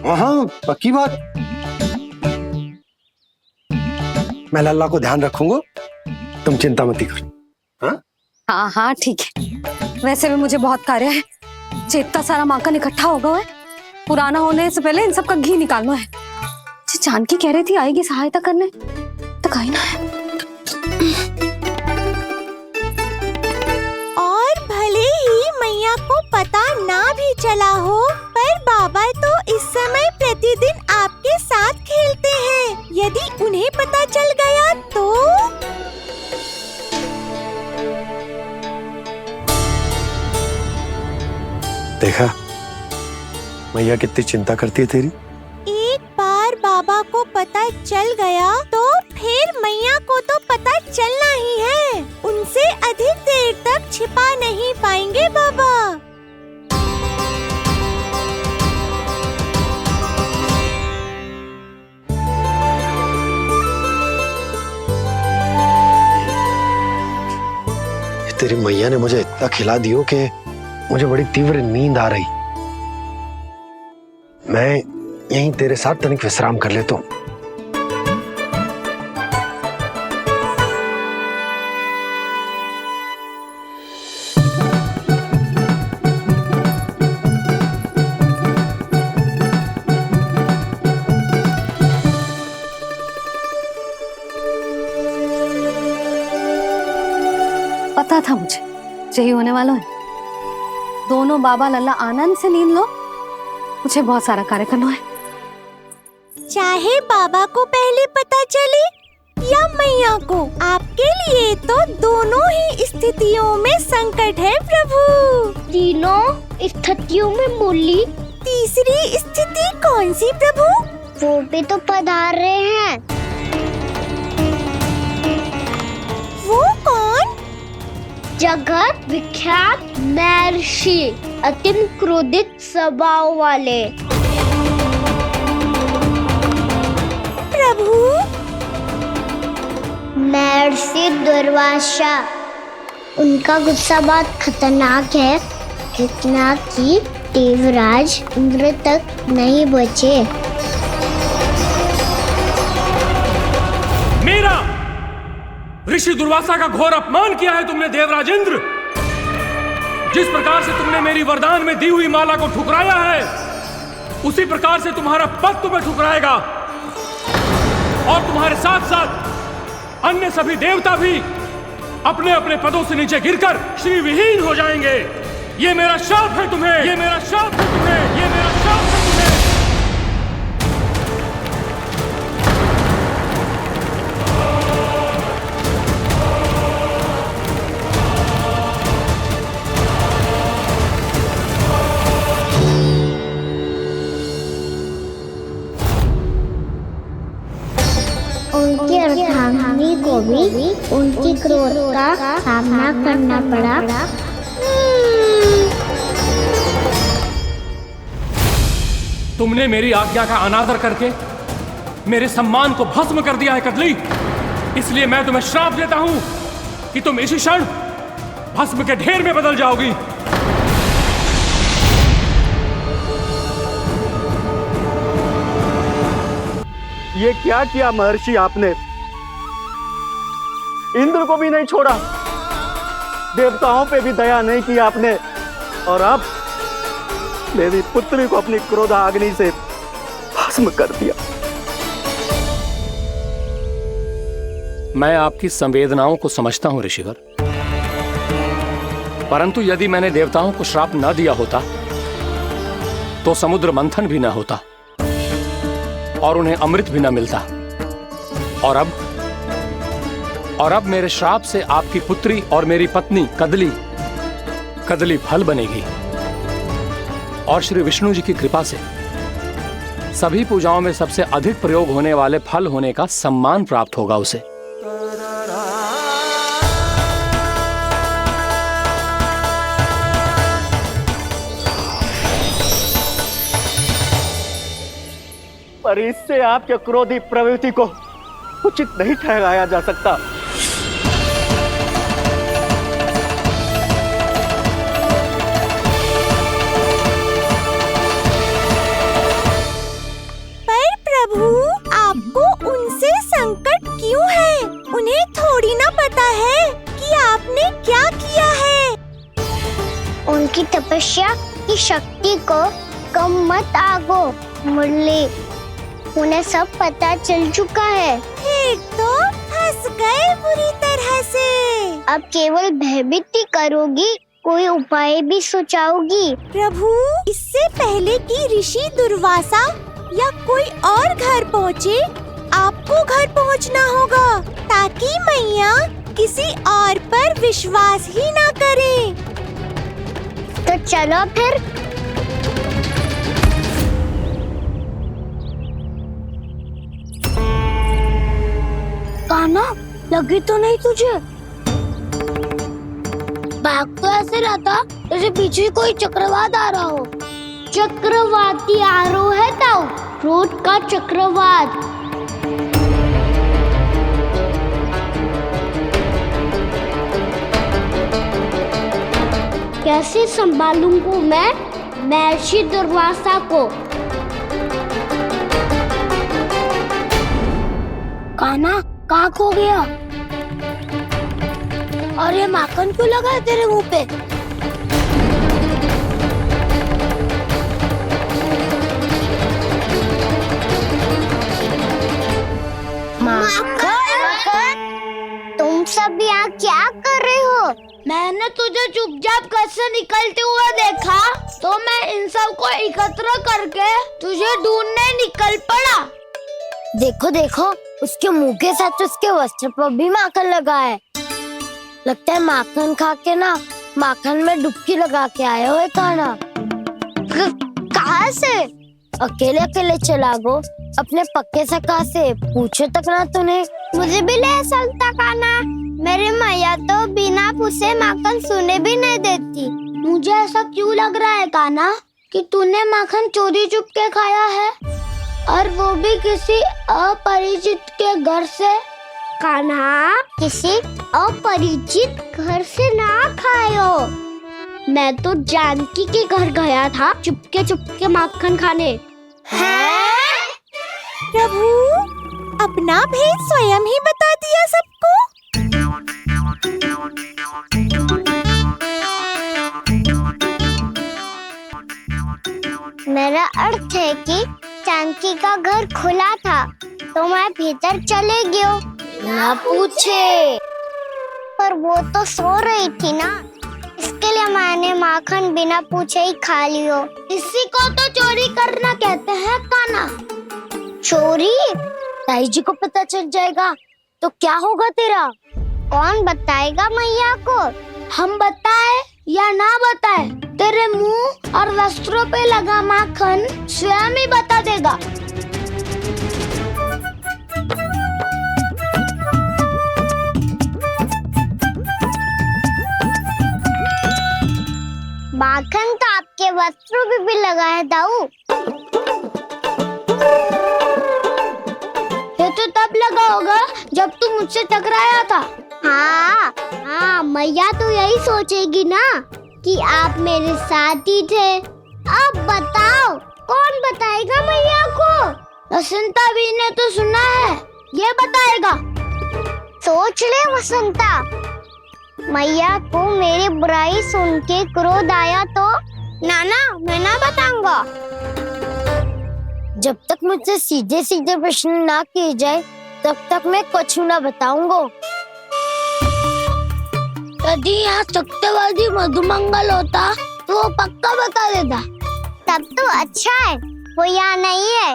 हाँ, पक्की बात। मैं लल्ला को ध्यान रखूंगा, तुम चिंता मत करो। हाँ हाँ हाँ ठीक है। वैसे भी मुझे बहुत कार्य है। इतना सारा माखन इकट्ठा होगा है, पुराना होने से पहले इन सब का घी निकालना है। जानकी कह रही थी आएगी सहायता करने, तो कहीं ना है। और भले ही मैया को पता ना भी चला हो, पर बाबा तो इस समय प्रतिदिन आपके साथ खेलते हैं। यदि उन्हें पता चल गया तो? देखा मैया कितनी चिंता करती है तेरी। एक बार बाबा को पता चल गया तो फिर मैया को तो पता चलना ही है। उनसे अधिक देर तक छिपा नहीं पाएंगे बाबा। तेरी मैया ने मुझे इतना खिला दियो कि मुझे बड़ी तीव्र नींद आ रही। मैं यहीं तेरे साथ तनिक विश्राम कर लेता हूँ। पता था मुझे यही होने वाला है। दोनों बाबा लल्ला आनंद से नींद लो, मुझे बहुत सारा कार्य करना है। चाहे बाबा को पहले पता चले या मैया को, आपके लिए तो दोनों ही स्थितियों में संकट है प्रभु। तीनों स्थितियों में मूली। तीसरी स्थिति कौन सी प्रभु? वो भी तो पधार रहे हैं। वो कौन? जगत विख्यात महर्षि, अत्यंत क्रोधित स्वभाव वाले। प्रभु, महर्षि दुर्वासा, उनका गुस्सा बहुत खतरनाक है, इतना कि देवराज इंद्र तक नहीं बचे। मेरा ऋषि दुर्वासा का घोर अपमान किया है तुमने देवराज इंद्र। जिस प्रकार से तुमने मेरी वरदान में दी हुई माला को ठुकराया है, उसी प्रकार से तुम्हारा पद तुम्हें ठुकराएगा, और तुम्हारे साथ साथ अन्य सभी देवता भी अपने अपने पदों से नीचे गिरकर श्री विहीन हो जाएंगे। ये मेरा शाप है तुम्हें, ये मेरा शाप है तुम्हें, ये मेरा शाप है तुम्हें। उनकी अर्धांगिनी को भी उनकी क्रोध का सामना करना पड़ा। तुमने मेरी आज्ञा का अनादर करके मेरे सम्मान को भस्म कर दिया है कदली। इसलिए मैं तुम्हें श्राप देता हूं कि तुम इसी क्षण भस्म के ढेर में बदल जाओगी। ये क्या किया महर्षि आपने? इंद्र को भी नहीं छोड़ा, देवताओं पे भी दया नहीं की आपने, और अब मेरी पुत्री को अपनी क्रोधाग्नि से भस्म कर दिया। मैं आपकी संवेदनाओं को समझता हूं ऋषिवर, परंतु यदि मैंने देवताओं को श्राप न दिया होता तो समुद्र मंथन भी न होता और उन्हें अमृत भी न मिलता। और अब मेरे श्राप से आपकी पुत्री और मेरी पत्नी कदली फल बनेगी, और श्री विष्णु जी की कृपा से सभी पूजाओं में सबसे अधिक प्रयोग होने वाले फल होने का सम्मान प्राप्त होगा उसे। पर इससे आपके क्रोधी प्रवृत्ति को उचित नहीं ठहराया जा सकता। पर प्रभु, आपको उनसे संकट क्यों है? उन्हें थोड़ी ना पता है कि आपने क्या किया है। उनकी तपस्या की शक्ति को कम मत आगो मुरली, उन्हें सब पता चल चुका है। फिर तो फंस गए बुरी तरह से। अब केवल भयभीत ही करोगी, कोई उपाय भी सोचाओगी? प्रभु, इससे पहले कि ऋषि दुर्वासा या कोई और घर पहुँचे, आपको घर पहुँचना होगा, ताकि मैया किसी और पर विश्वास ही ना करे। तो चलो फिर। कान्हा, लगी तो नहीं तुझे? भाग तो ऐसे रहा था जैसे पीछे कोई चक्रवात आ रहा हो। चक्रवाती आरोह है ताऊ, क्रोध का चक्रवात। कैसे संभालूंगा मैं महर्षि दुर्वासा को? कान्हा, कहाँ खो गया? और ये माखन क्यों लगा है तेरे मुंह पे? माखन, तुम सब यहाँ क्या कर रहे हो? मैंने तुझे चुपचाप घर से निकलते हुए देखा, तो मैं इन सब को एकत्र करके तुझे ढूंढने निकल पड़ा। देखो देखो, उसके मुंह के साथ उसके वस्त्र पर भी माखन लगा है। लगता है माखन खा के ना माखन में डुबकी लगा के आए हो कान्हा। कहाँ से? अकेले अकेले चला गो, अपने पक्के सखा से पूछो तक ना तूने। मुझे भी ले चलता कान्हा। मेरी मैया तो बिना पूछे माखन सुने भी नहीं देती। मुझे ऐसा क्यों लग रहा है कान्हा कि तूने माखन चोरी चुप के खाया है, और वो भी किसी अपरिचित के घर से। कान्हा, किसी अपरिचित घर से ना खायो। मैं तो जानकी के घर गया था चुपके माखन खाने। हैं? प्रभु, अपना भेद स्वयं ही बता दिया सबको। मेरा अर्थ है कि जानकी का घर खुला था तो मैं भीतर चले गयो। ना पूछे, पर वो तो सो रही थी ना, इसके लिए मैंने माखन बिना पूछे ही खा लियो। इसी को तो चोरी करना कहते हैं कान्हा। चोरी? ताई जी को पता चल जाएगा तो क्या होगा तेरा? कौन बताएगा मैया को? हम बताए या ना बताए, तेरे मुंह और वस्त्रों पे लगा माखन स्वयं ही बता देगा। माखन तो आपके वस्त्रों पे भी लगा है दाऊ। ये तो तब लगा होगा जब तू मुझसे टकराया था। हाँ, मैया तो यही सोचेगी ना कि आप मेरे साथ ही थे। अब बताओ, कौन बताएगा मैया को? वसंता भी ने तो सुना है, ये बताएगा। सोच ले वसंता, मैया को मेरी बुराई सुन के क्रोध आया तो नाना मैं ना बताऊंगा। जब तक मुझसे सीधे सीधे प्रश्न ना किए जाए तब तक मैं कुछ ना बताऊंगा। यदि यहाँ सत्यवादी मधुमंगल होता तो वो पक्का बता देता। तब तो अच्छा है वो यहाँ नहीं है।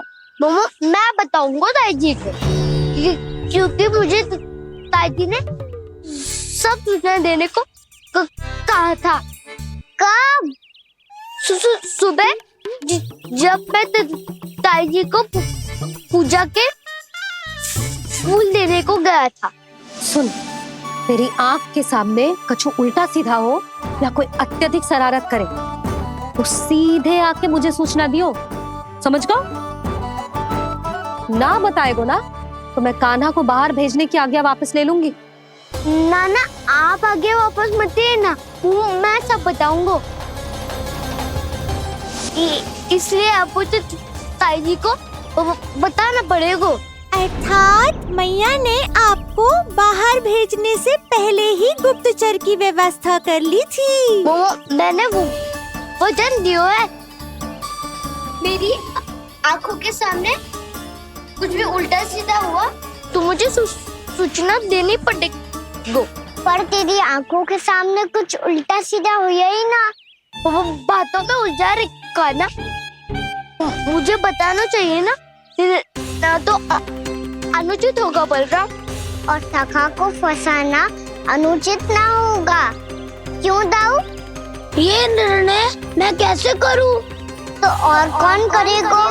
मैं बताऊंगा ताई जी को, क्योंकि मुझे ताई जी ने सब सूचना देने को कहा था। कब? सुबह जब मैं ताई जी को पूजा के फूल देने को गया था। सुन, तेरी आंख के सामने कछु उल्टा सीधा हो या कोई अत्यधिक शरारत करे तो सीधे आके मुझे सूचना दियो, समझ गो? ना बताएगो ना तो मैं कान्हा को बाहर भेजने की आज्ञा वापस ले लूंगी। नाना, आप आगे वापस मत देना, मैं सब बताऊंगा। इसलिए आपको तो ताई जी को बताना पड़ेगा। अर्थात मैया ने आपको बाहर भेजने से पहले ही गुप्तचर की व्यवस्था कर ली थी। मैंने वो वचन दिया है। मेरी आंखों के सामने कुछ भी उल्टा सीधा हुआ तो मुझे सूचना देनी पड़ेगी। पर तेरी आंखों के सामने कुछ उल्टा सीधा हुआ ही ना, वो बातों का उलझा रखा ना, मुझे बताना चाहिए ना तो अनुचित होगा बलराम। और सखा को फंसाना अनुचित ना होगा, क्यों दाऊ? ये निर्णय मैं कैसे करूं? तो और कौन करेगा?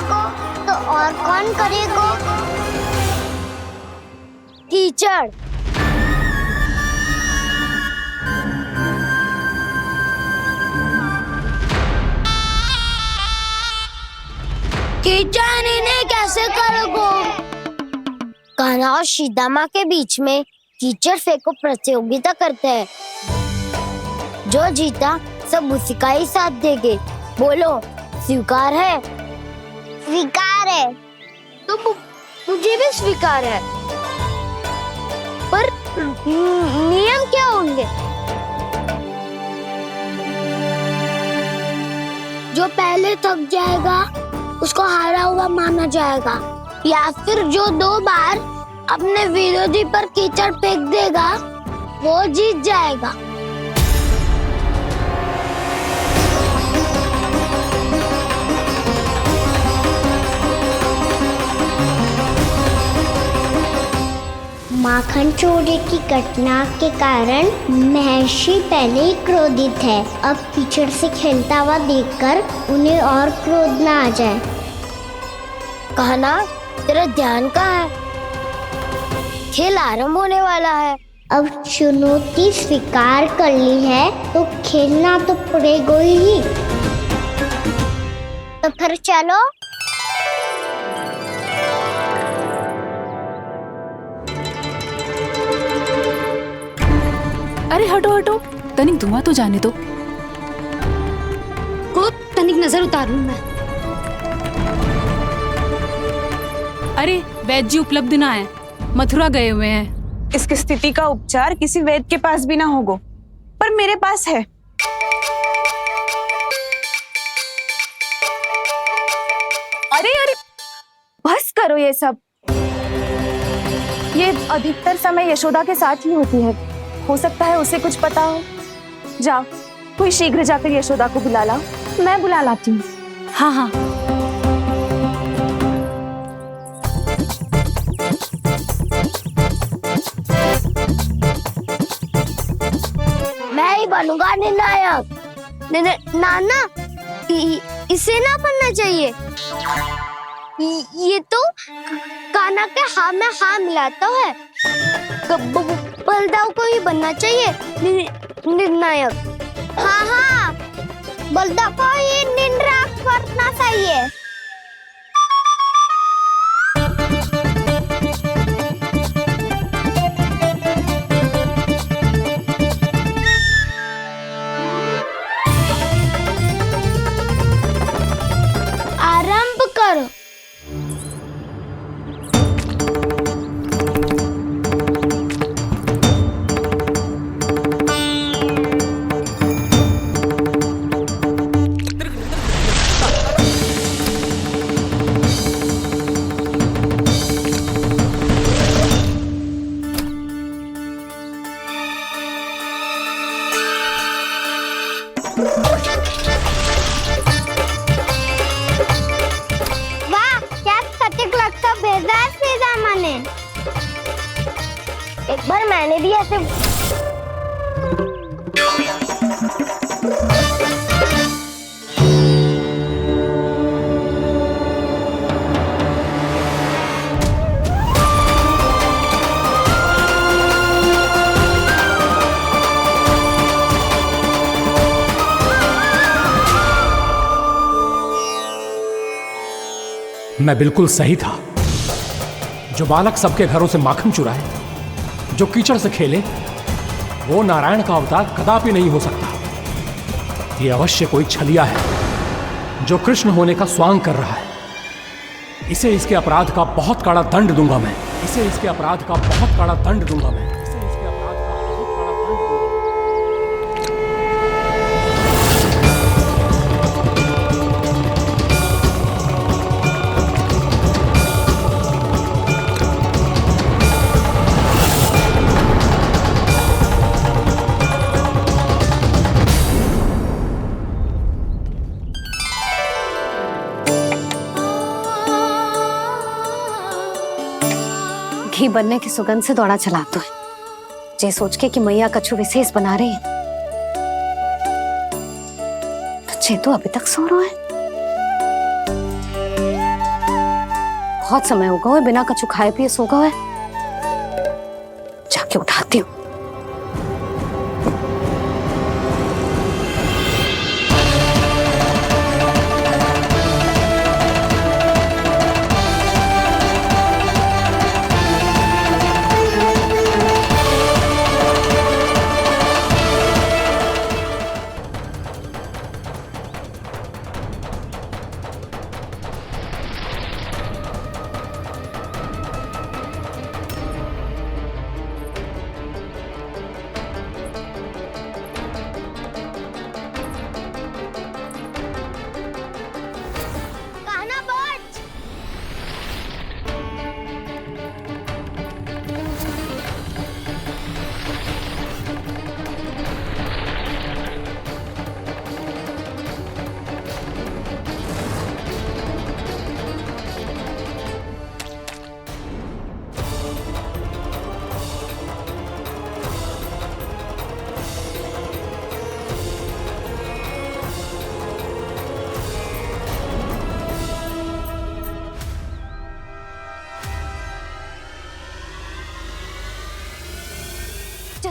कीचड़। कीचड़ इन्हें कैसे करोगे? कान्हा और सीता के बीच में कीचड़ फेंको प्रतियोगिता करते हैं। जो जीता सब उसी का ही साथ देंगे। बोलो, स्वीकार है? स्वीकार है। तो मुझे भी स्वीकार है, पर नियम क्या होंगे? जो पहले थक जाएगा उसको हारा हुआ माना जाएगा, या फिर जो 2 बार अपने विरोधी पर कीचड़ फेंक देगा वो जीत जाएगा। माखन चोरी की घटना के कारण महर्षि पहले ही क्रोधित है। अब कीचड़ से खेलता हुआ देखकर उन्हें और क्रोध ना आ जाए। कहना, तेरा ध्यान कहाँ है? खेल आरंभ होने वाला है, अब चुनौती स्वीकार कर ली है तो खेलना तो पड़ेगा ही। तो फिर चलो। अरे हटो हटो, तनिक धुआं तो जाने दो। को तनिक नजर उतार लूं मैं। अरे वैद्य जी उपलब्ध ना है, मथुरा गए हुए हैं। इसकी स्थिति का उपचार किसी वैद्य के पास भी ना होगा, पर मेरे पास है। अरे अरे बस करो ये सब। ये अधिकतर समय यशोदा के साथ ही होती है, हो सकता है उसे कुछ पता हो। जाओ, कोई शीघ्र जाकर यशोदा को बुला लाओ। मैं बुला लाती हूँ। हाँ हाँ। मैं ही बनूंगा निर्णायक। नाना, इसे ना बनना चाहिए। ये तो कान्हा के हाँ में हाँ मिलाता है। बलदाव को ही बनना चाहिए निर्णायक। हाँ हाँ, बलदाव को ही निर्णायक बनना चाहिए। आरंभ करो। वाह, क्या सटीक लगता बेजार सीधा माने। एक बार मैंने भी ऐसे मैं बिल्कुल सही था। जो बालक सबके घरों से माखन चुराए, जो कीचड़ से खेले, वो नारायण का अवतार कदापि नहीं हो सकता। ये अवश्य कोई छलिया है जो कृष्ण होने का स्वांग कर रहा है। इसे इसके अपराध का बहुत कड़ा दंड दूंगा मैं। इसे इसके अपराध का बहुत कड़ा दंड दूंगा मैं। इसे इसके अपराध का बहुत कड़ा दंड दूंगा। घी बनने की सुगंध से दौड़ा चला तो है, जे सोच के कि मैया कछु विशेष बना रही है। तो चे तो अभी तक सो रहा है। बहुत समय हो गया है, बिना कछु खाए पिए सो गया है। जाके उठाती हूँ।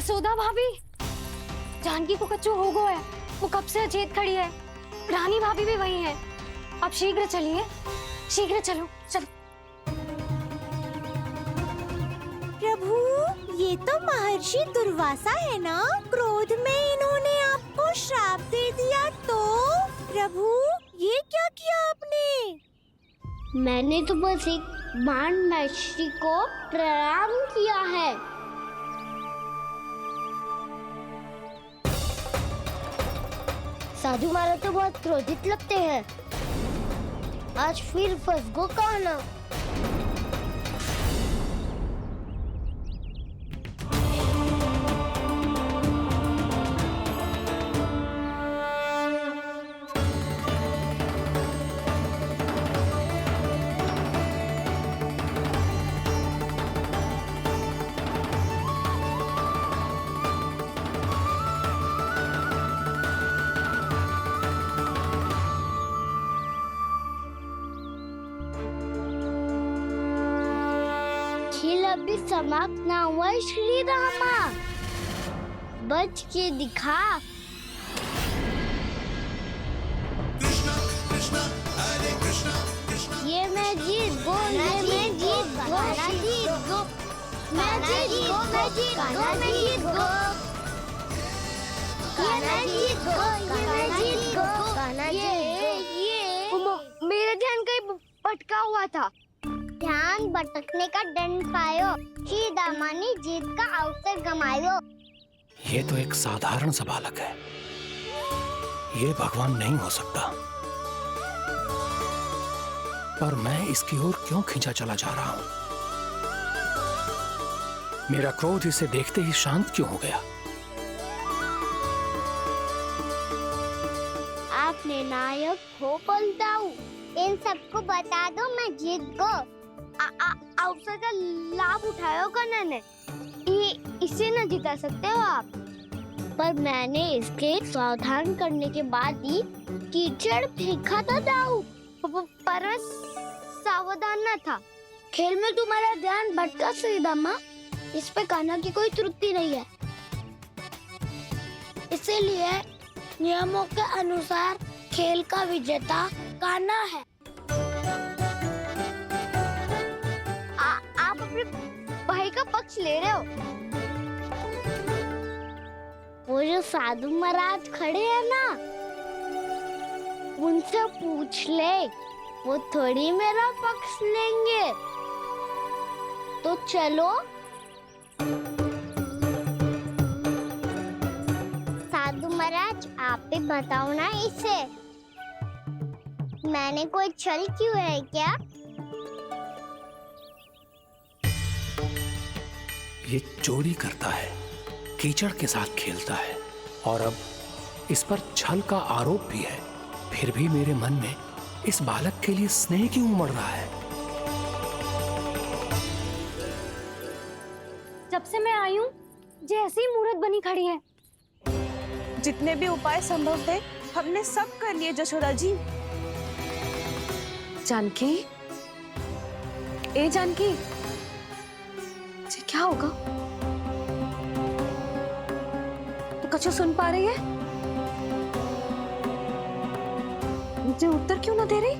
यशोदा भाभी, जानकी को कच्चू हो गया है, वो कब से अचेत खड़ी है। रानी भाभी भी वही है। आप शीघ्र चलिए, शीघ्र चलो, चल। प्रभु, ये तो महर्षि दुर्वासा है ना? क्रोध में इन्होंने आपको श्राप दे दिया तो? प्रभु, ये क्या किया आपने? मैंने तो बस एक बाण महर्षि को प्रणाम किया है। साधु महाराज तो बहुत क्रोधित लगते हैं। आज फिर फंस गो कहना। अभी समाप्त ना हुआ श्री रामा, बच के दिखा। कृष्णा कृष्णा हरे कृष्णा कृष्णा। ये मैं जीत गो, ये मैं जीत गो, जीत गो, मैं जीत गो, मैं जीत गो, मैं जीत गो, ये मैं जीत गो, ये मैं जीत गो। ये मेरा ध्यान कहीं भटका हुआ था। ध्यान भटकने का दंड पायो, श्री दामानी जीत का अवसर गमायो। ये तो एक साधारण सा बालक है, ये भगवान नहीं हो सकता। पर मैं इसकी ओर क्यों खींचा चला जा रहा हूं? मेरा क्रोध इसे देखते ही शांत क्यों हो गया? आपने नायक हो पलटाऊ, इन सबको बता दो मैं जीत गो। अवसर का लाभ उठायो कन्ना ने, इसे न जिता सकते हो आप। पर मैंने इसके सावधान करने के बाद ही कीचड़ फेंका था दाऊ, पर सावधान न था। खेल में तुम्हारा ध्यान भटका श्रीदामा, इस पे कान्हा की कोई त्रुटि नहीं है। इसीलिए नियमों के अनुसार खेल का विजेता कान्हा है। आप अपने भाई का पक्ष ले रहे हो। वो जो साधु महाराज खड़े हैं ना, उनसे पूछ ले, वो थोड़ी मेरा पक्ष लेंगे। तो चलो। साधु महाराज, आप भी बताओ ना इसे, मैंने कोई छल क्यों है क्या? ये चोरी करता है, कीचड़ के साथ खेलता है, और अब इस पर छल का आरोप भी है। फिर भी मेरे मन में इस बालक के लिए स्नेह क्यों उमड़ रहा है? जब से मैं आई हूँ, जैसी मूर्त बनी खड़ी है। जितने भी उपाय संभव थे हमने सब कर लिए जशोदा जी। जानकी, ए जानकी, जी क्या होगा? तो कच्चू सुन पा रही है? मुझे उत्तर क्यों ना दे रही?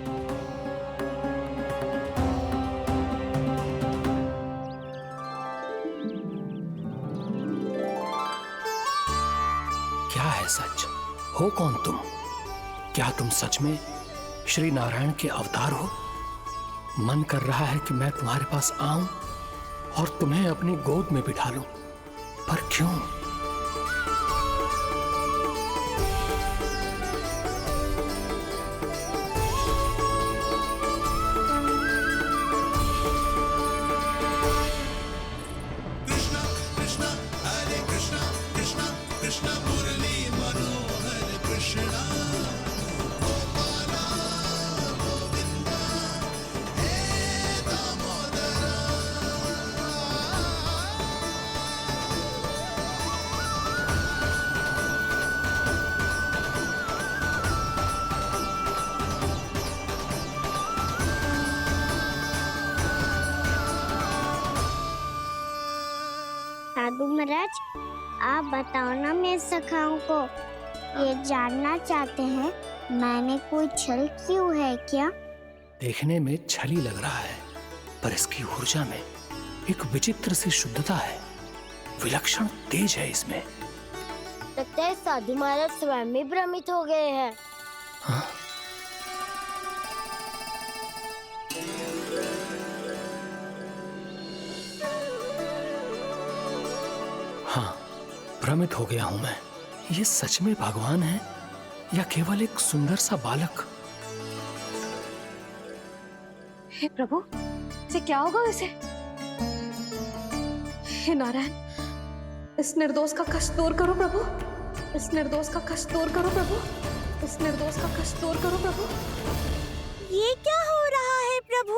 क्या है सच? हो कौन तुम? क्या तुम सच में श्री नारायण के अवतार हो? मन कर रहा है कि मैं तुम्हारे पास आऊं और तुम्हें अपनी गोद में बिठा लूं, पर क्यों? कृष्णा कृष्णा हरे कृष्णा कृष्णा कृष्णा मुरली मनोहर कृष्णा गोपाला गोविंदा हे दामोदरा। साधु महाराज, आप बताओ ना मेरे सखाओं को, ये जानना चाहते हैं मैंने कोई छल क्यों है क्या? देखने में छली लग रहा है, पर इसकी ऊर्जा में एक विचित्र सी शुद्धता है, विलक्षण तेज है इसमें। लगता है साधु महाराज स्वयं ही भ्रमित हो गए हैं। हाँ? हाँ, भ्रमित हो गया हूं मैं। ये सच में भगवान है या केवल एक सुंदर सा बालक? हे प्रभु, इसे क्या होगा इसे? हे नारायण, इस निर्दोष का कष्ट दूर करो प्रभु, इस निर्दोष का कष्ट दूर करो प्रभु, इस निर्दोष का कष्ट दूर करो प्रभु। ये क्या हो रहा है प्रभु?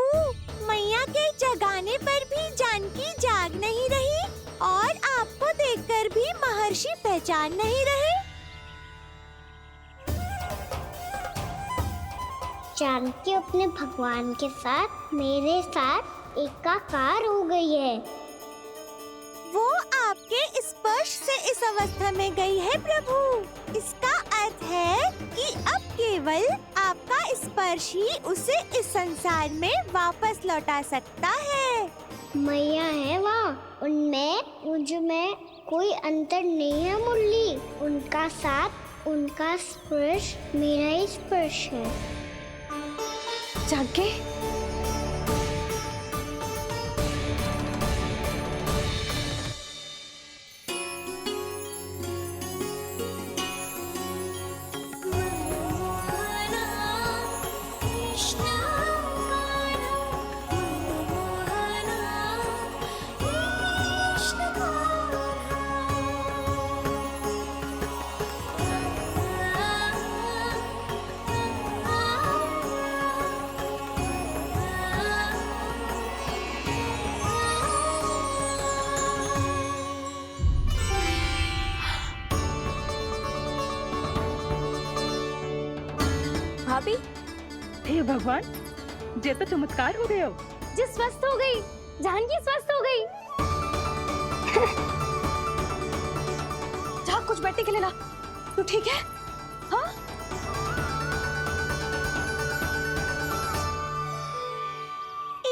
मैया के जगाने पर भी जानकी जाग नहीं रही और आपको देखकर भी महर्षि पहचान नहीं रहे। जानकी अपने भगवान के साथ मेरे साथ एकाकार हो गई है। वो आपके स्पर्श से इस अवस्था में गई है प्रभु। इसका अर्थ है कि अब केवल आपका स्पर्श ही उसे इस संसार में वापस लौटा सकता है। मैया है वहाँ, उनमें मुझ में कोई अंतर नहीं है मुरली। उनका साथ, उनका स्पर्श मेरा ही स्पर्श है। जानकी, भाभी, हे भगवान, ये तो चमत्कार हो गया। जी स्वस्थ हो गई, जानकी स्वस्थ हो गई। जा कुछ बैठने के लिए ला। तू ठीक है? हाँ?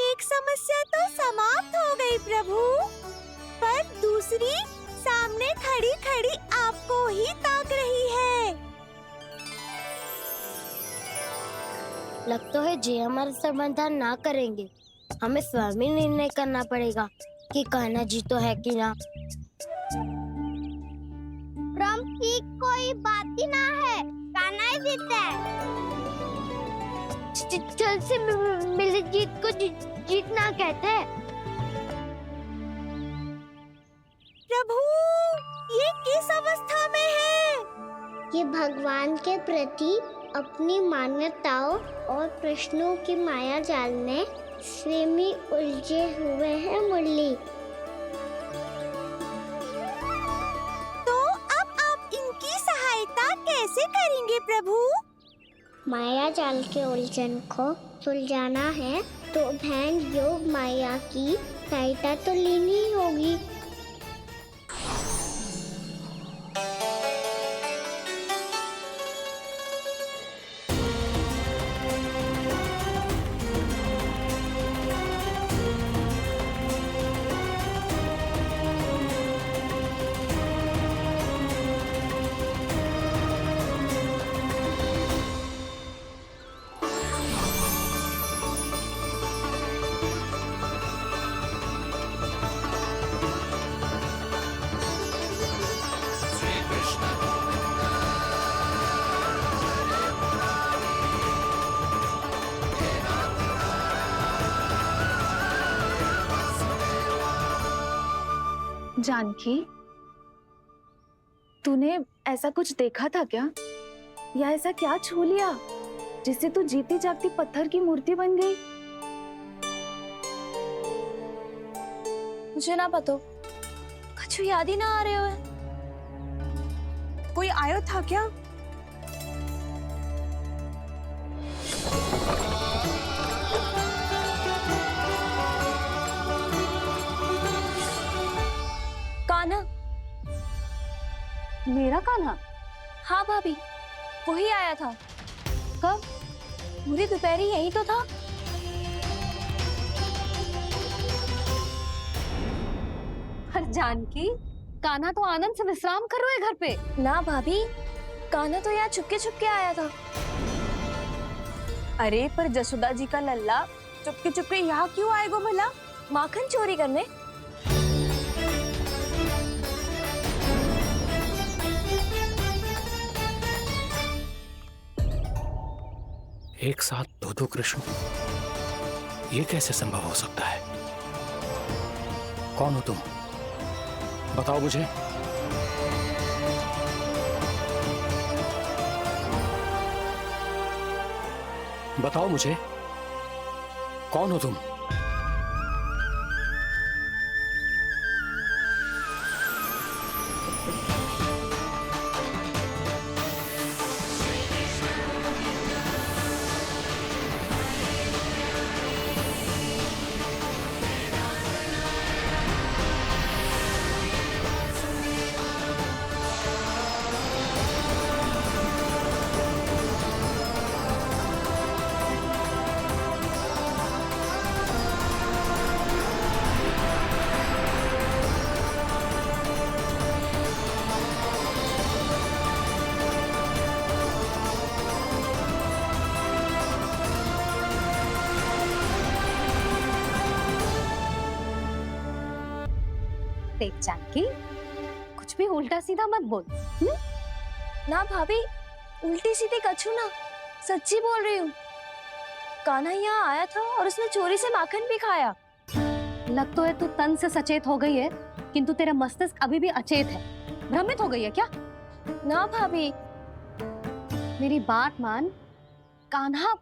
एक समस्या तो समाप्त हो गई प्रभु, पर दूसरी सामने खड़ी खड़ी आपको ही ताक रही है। लगता है जी हमारा समाधान ना करेंगे, हमें स्वयं ही निर्णय करना पड़ेगा कि कहना जी तो है कि ना। ब्रह्म की कोई बात ही ना है, कहना ही जीता है। छल से मिली जीत को जीतना कहते हैं। प्रभु, ये किस अवस्था में है? ये भगवान के प्रति अपनी मान्यताओं और प्रश्नों की माया जाल में स्वयं ही उलझे हुए हैं मुरली। तो अब आप इनकी सहायता कैसे करेंगे प्रभु? माया जाल के उलझन को सुलझाना है तो बहन योग माया की सहायता तो लेनी ही होगी। जानकी, तूने ऐसा कुछ देखा था क्या? या ऐसा क्या छू लिया जिससे तू जीती जागती पत्थर की मूर्ति बन गई? मुझे ना पता, कुछ याद ही ना आ रहे हो। कोई आयो था क्या? कान्हा, मेरा कान्हा? हाँ भाभी, वही आया था। कब? पूरी दोपहर यही तो था। पर जानकी, कान्हा तो आनंद से विश्राम कर रहे घर पे। ना भाभी, कान्हा तो यहाँ छुपके छुपके आया था। अरे पर जसोदा जी का लल्ला चुपके चुपके यहाँ क्यों आएगा भला? माखन चोरी करने? एक साथ दो कृष्ण, ये कैसे संभव हो सकता है? कौन हो तुम? बताओ मुझे। बताओ मुझे, कौन हो तुम? देख जानकी, कुछ भी उल्टा सीधा मत बोल। ना भाभी, उल्टी सीधी कछू ना, सच्ची बोल रही हूँ। कान्हा यहाँ आया था और उसने चोरी से माखन भी खाया। लग तो है तू तन से सचेत हो गई है, किंतु तेरा मस्तिष्क अभी भी अचेत है। भ्रमित हो गई है क्या? ना भाभी, मेरी बात मान। कान्हा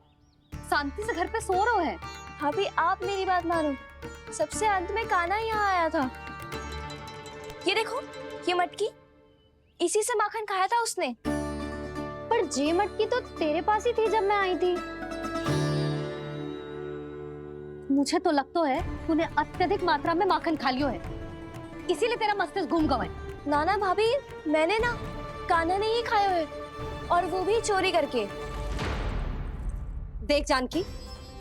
शांति से घर पे सो रहे हैं। भाभी आप मेरी बात मानो, सबसे अंत में कान्हा यहाँ आया था। ये देखो, ये मटकी, इसी से माखन खाया था उसने। पर जे मटकी तो तेरे पास ही थी जब मैं आई थी। मुझे तो लगता है तूने अत्यधिक मात्रा में माखन खा लियो है, इसीलिए तेरा मस्तिष्क घूम गया है। नाना भाभी, मैंने ना कान्हा ने ही खाया है, और वो भी चोरी करके। देख जानकी,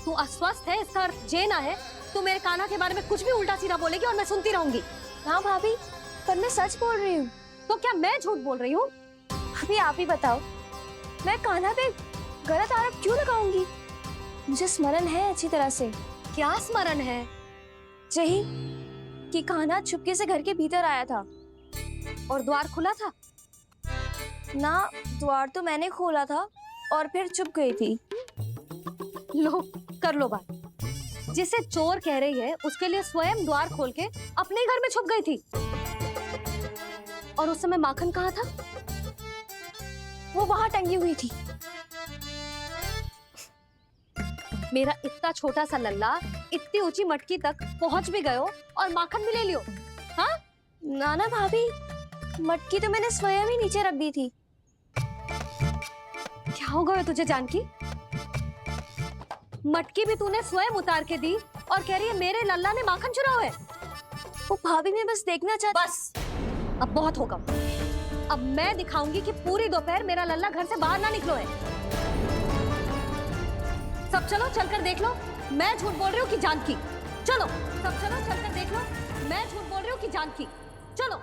तू अस्वस्थ है, इसका अर्थ जे ना है तू मेरे कान्हा के बारे में कुछ भी उल्टा सीधा बोलेगी और मैं सुनती रहूंगी। हाँ भाभी, पर मैं सच बोल रही हूँ। तो क्या मैं झूठ बोल रही हूँ? अभी आप ही बताओ, मैं कान्हा पे गलत आरोप क्यों लगाऊंगी? मुझे स्मरण है अच्छी तरह से। क्या स्मरण है? यही कि कान्हा चुपके से घर के भीतर आया था। और द्वार खुला था? ना, द्वार तो मैंने खोला था और फिर चुप गई थी। लो, कर लो बात। जिसे चोर कह रही है उसके लिए स्वयं द्वार खोल के अपने घर में छुप गई थी। और उस समय माखन कहाँ था? वो वहां टंगी हुई थी। मेरा इतना छोटा सा लल्ला इतनी ऊंची मटकी तक पहुंच भी गयो और माखन भी ले लियो। हाँ? नाना भाभी, मटकी तो मैंने स्वयं ही नीचे रख दी थी। क्या हो गया तुझे जानकी? मटकी भी तूने स्वयं उतार के दी और कह रही है मेरे लल्ला ने माखन चुराया है। वो भाभी मैं बस देखना चाहती। बस, अब बहुत होगा। अब मैं दिखाऊंगी कि पूरी दोपहर मेरा लल्ला घर से बाहर ना निकलो है। सब चलो, चलकर देख लो मैं झूठ बोल रही हूँ कि जानकी। चलो सब चलो, चलकर देख लो मैं झूठ बोल रही हूँ कि जानकी। चलो।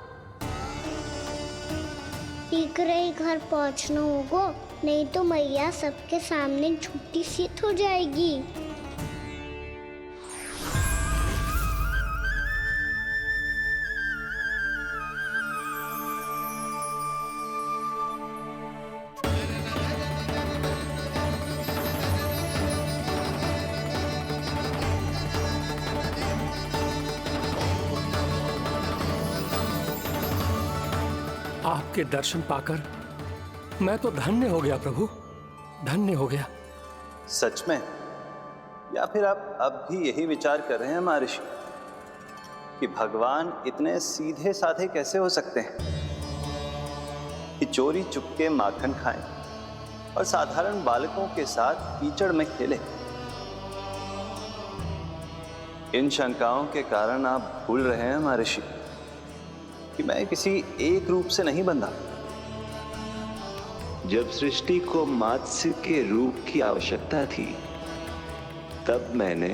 शीघ्र ही घर पहुंचना होगा, नहीं तो मैया सबके सामने झूठी सिद्ध हो जाएगी। आपके दर्शन पाकर मैं तो धन्य हो गया प्रभु, धन्य हो गया। सच में? या फिर आप अब भी यही विचार कर रहे हैं महर्षि कि भगवान इतने सीधे साधे कैसे हो सकते हैं कि चोरी चुपके माखन खाएं और साधारण बालकों के साथ कीचड़ में खेलें? इन शंकाओं के कारण आप भूल रहे हैं महर्षि कि मैं किसी एक रूप से नहीं बंधा। जब सृष्टि को मत्स्य के रूप की आवश्यकता थी, तब मैंने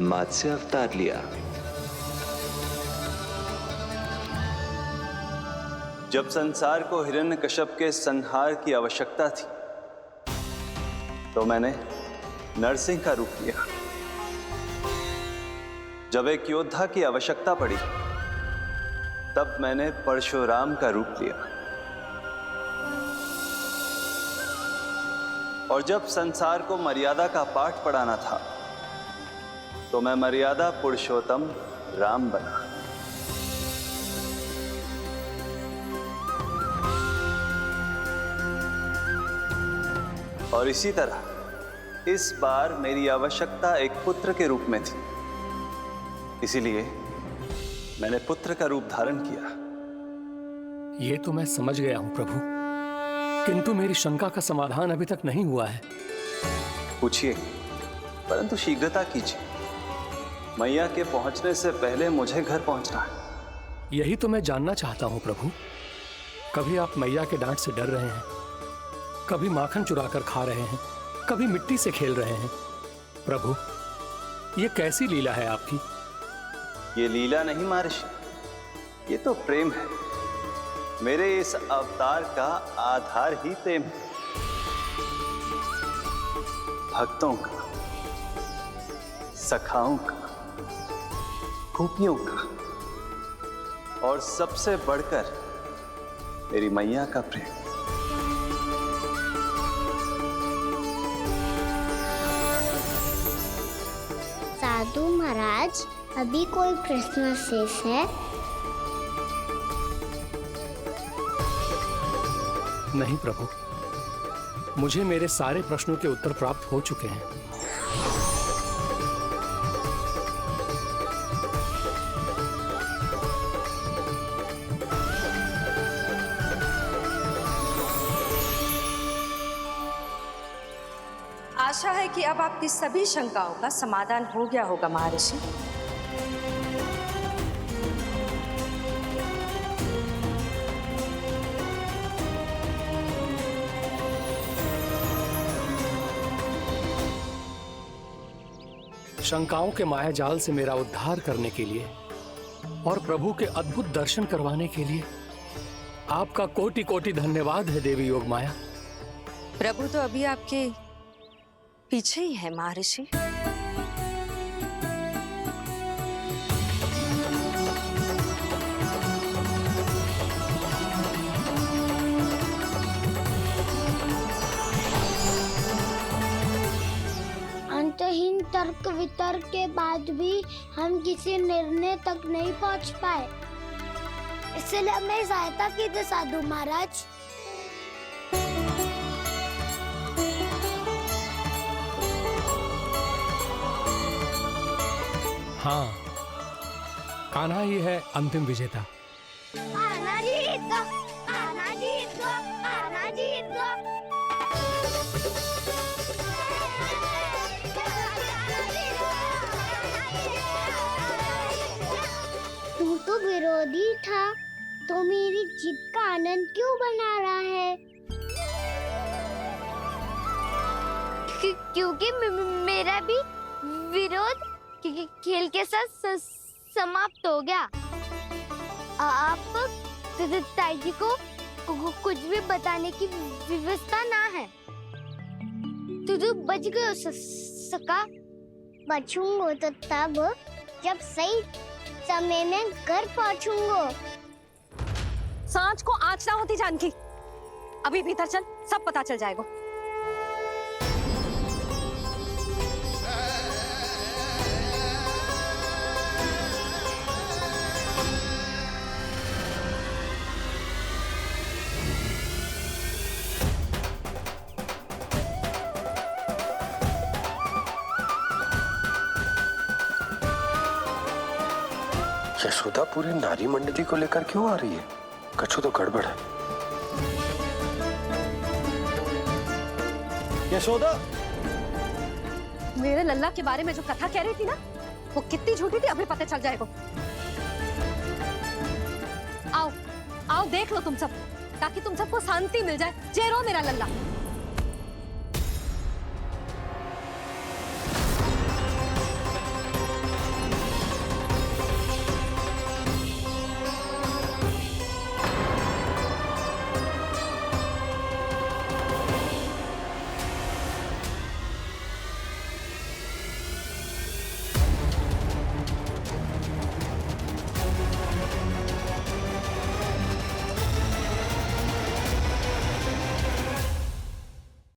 मत्स्य अवतार लिया। जब संसार को हिरण्यकश्यप के संहार की आवश्यकता थी, तो मैंने नरसिंह का रूप लिया। जब एक योद्धा की आवश्यकता पड़ी, तब मैंने परशुराम का रूप लिया। और जब संसार को मर्यादा का पाठ पढ़ाना था, तो मैं मर्यादा पुरुषोत्तम राम बना। और इसी तरह इस बार मेरी आवश्यकता एक पुत्र के रूप में थी, इसीलिए मैंने पुत्र का रूप धारण किया। ये तो मैं समझ गया हूं प्रभु, किंतु मेरी शंका का समाधान अभी तक नहीं हुआ है। पूछिए, परंतु शीघ्रता कीजिए। मैया के पहुंचने से पहले मुझे घर पहुंचना है। यही तो मैं जानना चाहता हूं प्रभु। कभी आप मैया के डांट से डर रहे हैं, कभी माखन चुरा कर खा रहे हैं, कभी मिट्टी से खेल रहे हैं। प्रभु, ये कैसी लीला है आपकी? ये लीला नहीं महर्षि, ये तो प्रेम है। मेरे इस अवतार का आधार ही प्रेम है। भक्तों का, सखाओं का, गोपियों का, और सबसे बढ़कर मेरी मैया का प्रेम। साधु महाराज, अभी कोई प्रश्न शेष है? नहीं प्रभु, मुझे मेरे सारे प्रश्नों के उत्तर प्राप्त हो चुके हैं। आशा है कि अब आपकी सभी शंकाओं का समाधान हो गया होगा महर्षि। शंकाओं के मायाजाल से मेरा उद्धार करने के लिए और प्रभु के अद्भुत दर्शन करवाने के लिए आपका कोटि कोटि धन्यवाद है देवी योगमाया। प्रभु तो अभी आपके पीछे ही है महर्षि। अंतहीन तर्क वितर्क के बाद भी हम किसी निर्णय तक नहीं पहुंच पाए, इसलिए हमें सहायता कीजिए साधु महाराज। हाँ, कान्हा ही है अंतिम विजेता। आना जीत गो, आना जीत गो, आना जीत गो। तू तो विरोधी था, तो मेरी जीत का आनंद क्यों बना रहा है? क्योंकि मेरा भी विरोध खेल के साथ समाप्त हो गया। आप ताई जी को कुछ भी बताने की व्यवस्था ना है। तू बच गयो सका। बचूंगो तो तब जब सही समय में घर पहुंचूंगो। सांच को आँच ना होती जानकी। अभी भीतर चल, सब पता चल जाएगा। यशोदा पूरी नारी मंडली को लेकर क्यों आ रही है? कछु तो गड़बड़ है। यशोदा, मेरे लल्ला के बारे में जो कथा कह रही थी ना, वो कितनी झूठी थी अभी पता चल जाएगा। आओ आओ देख लो तुम सब, ताकि तुम सबको शांति मिल जाए। जय रो मेरा लल्ला।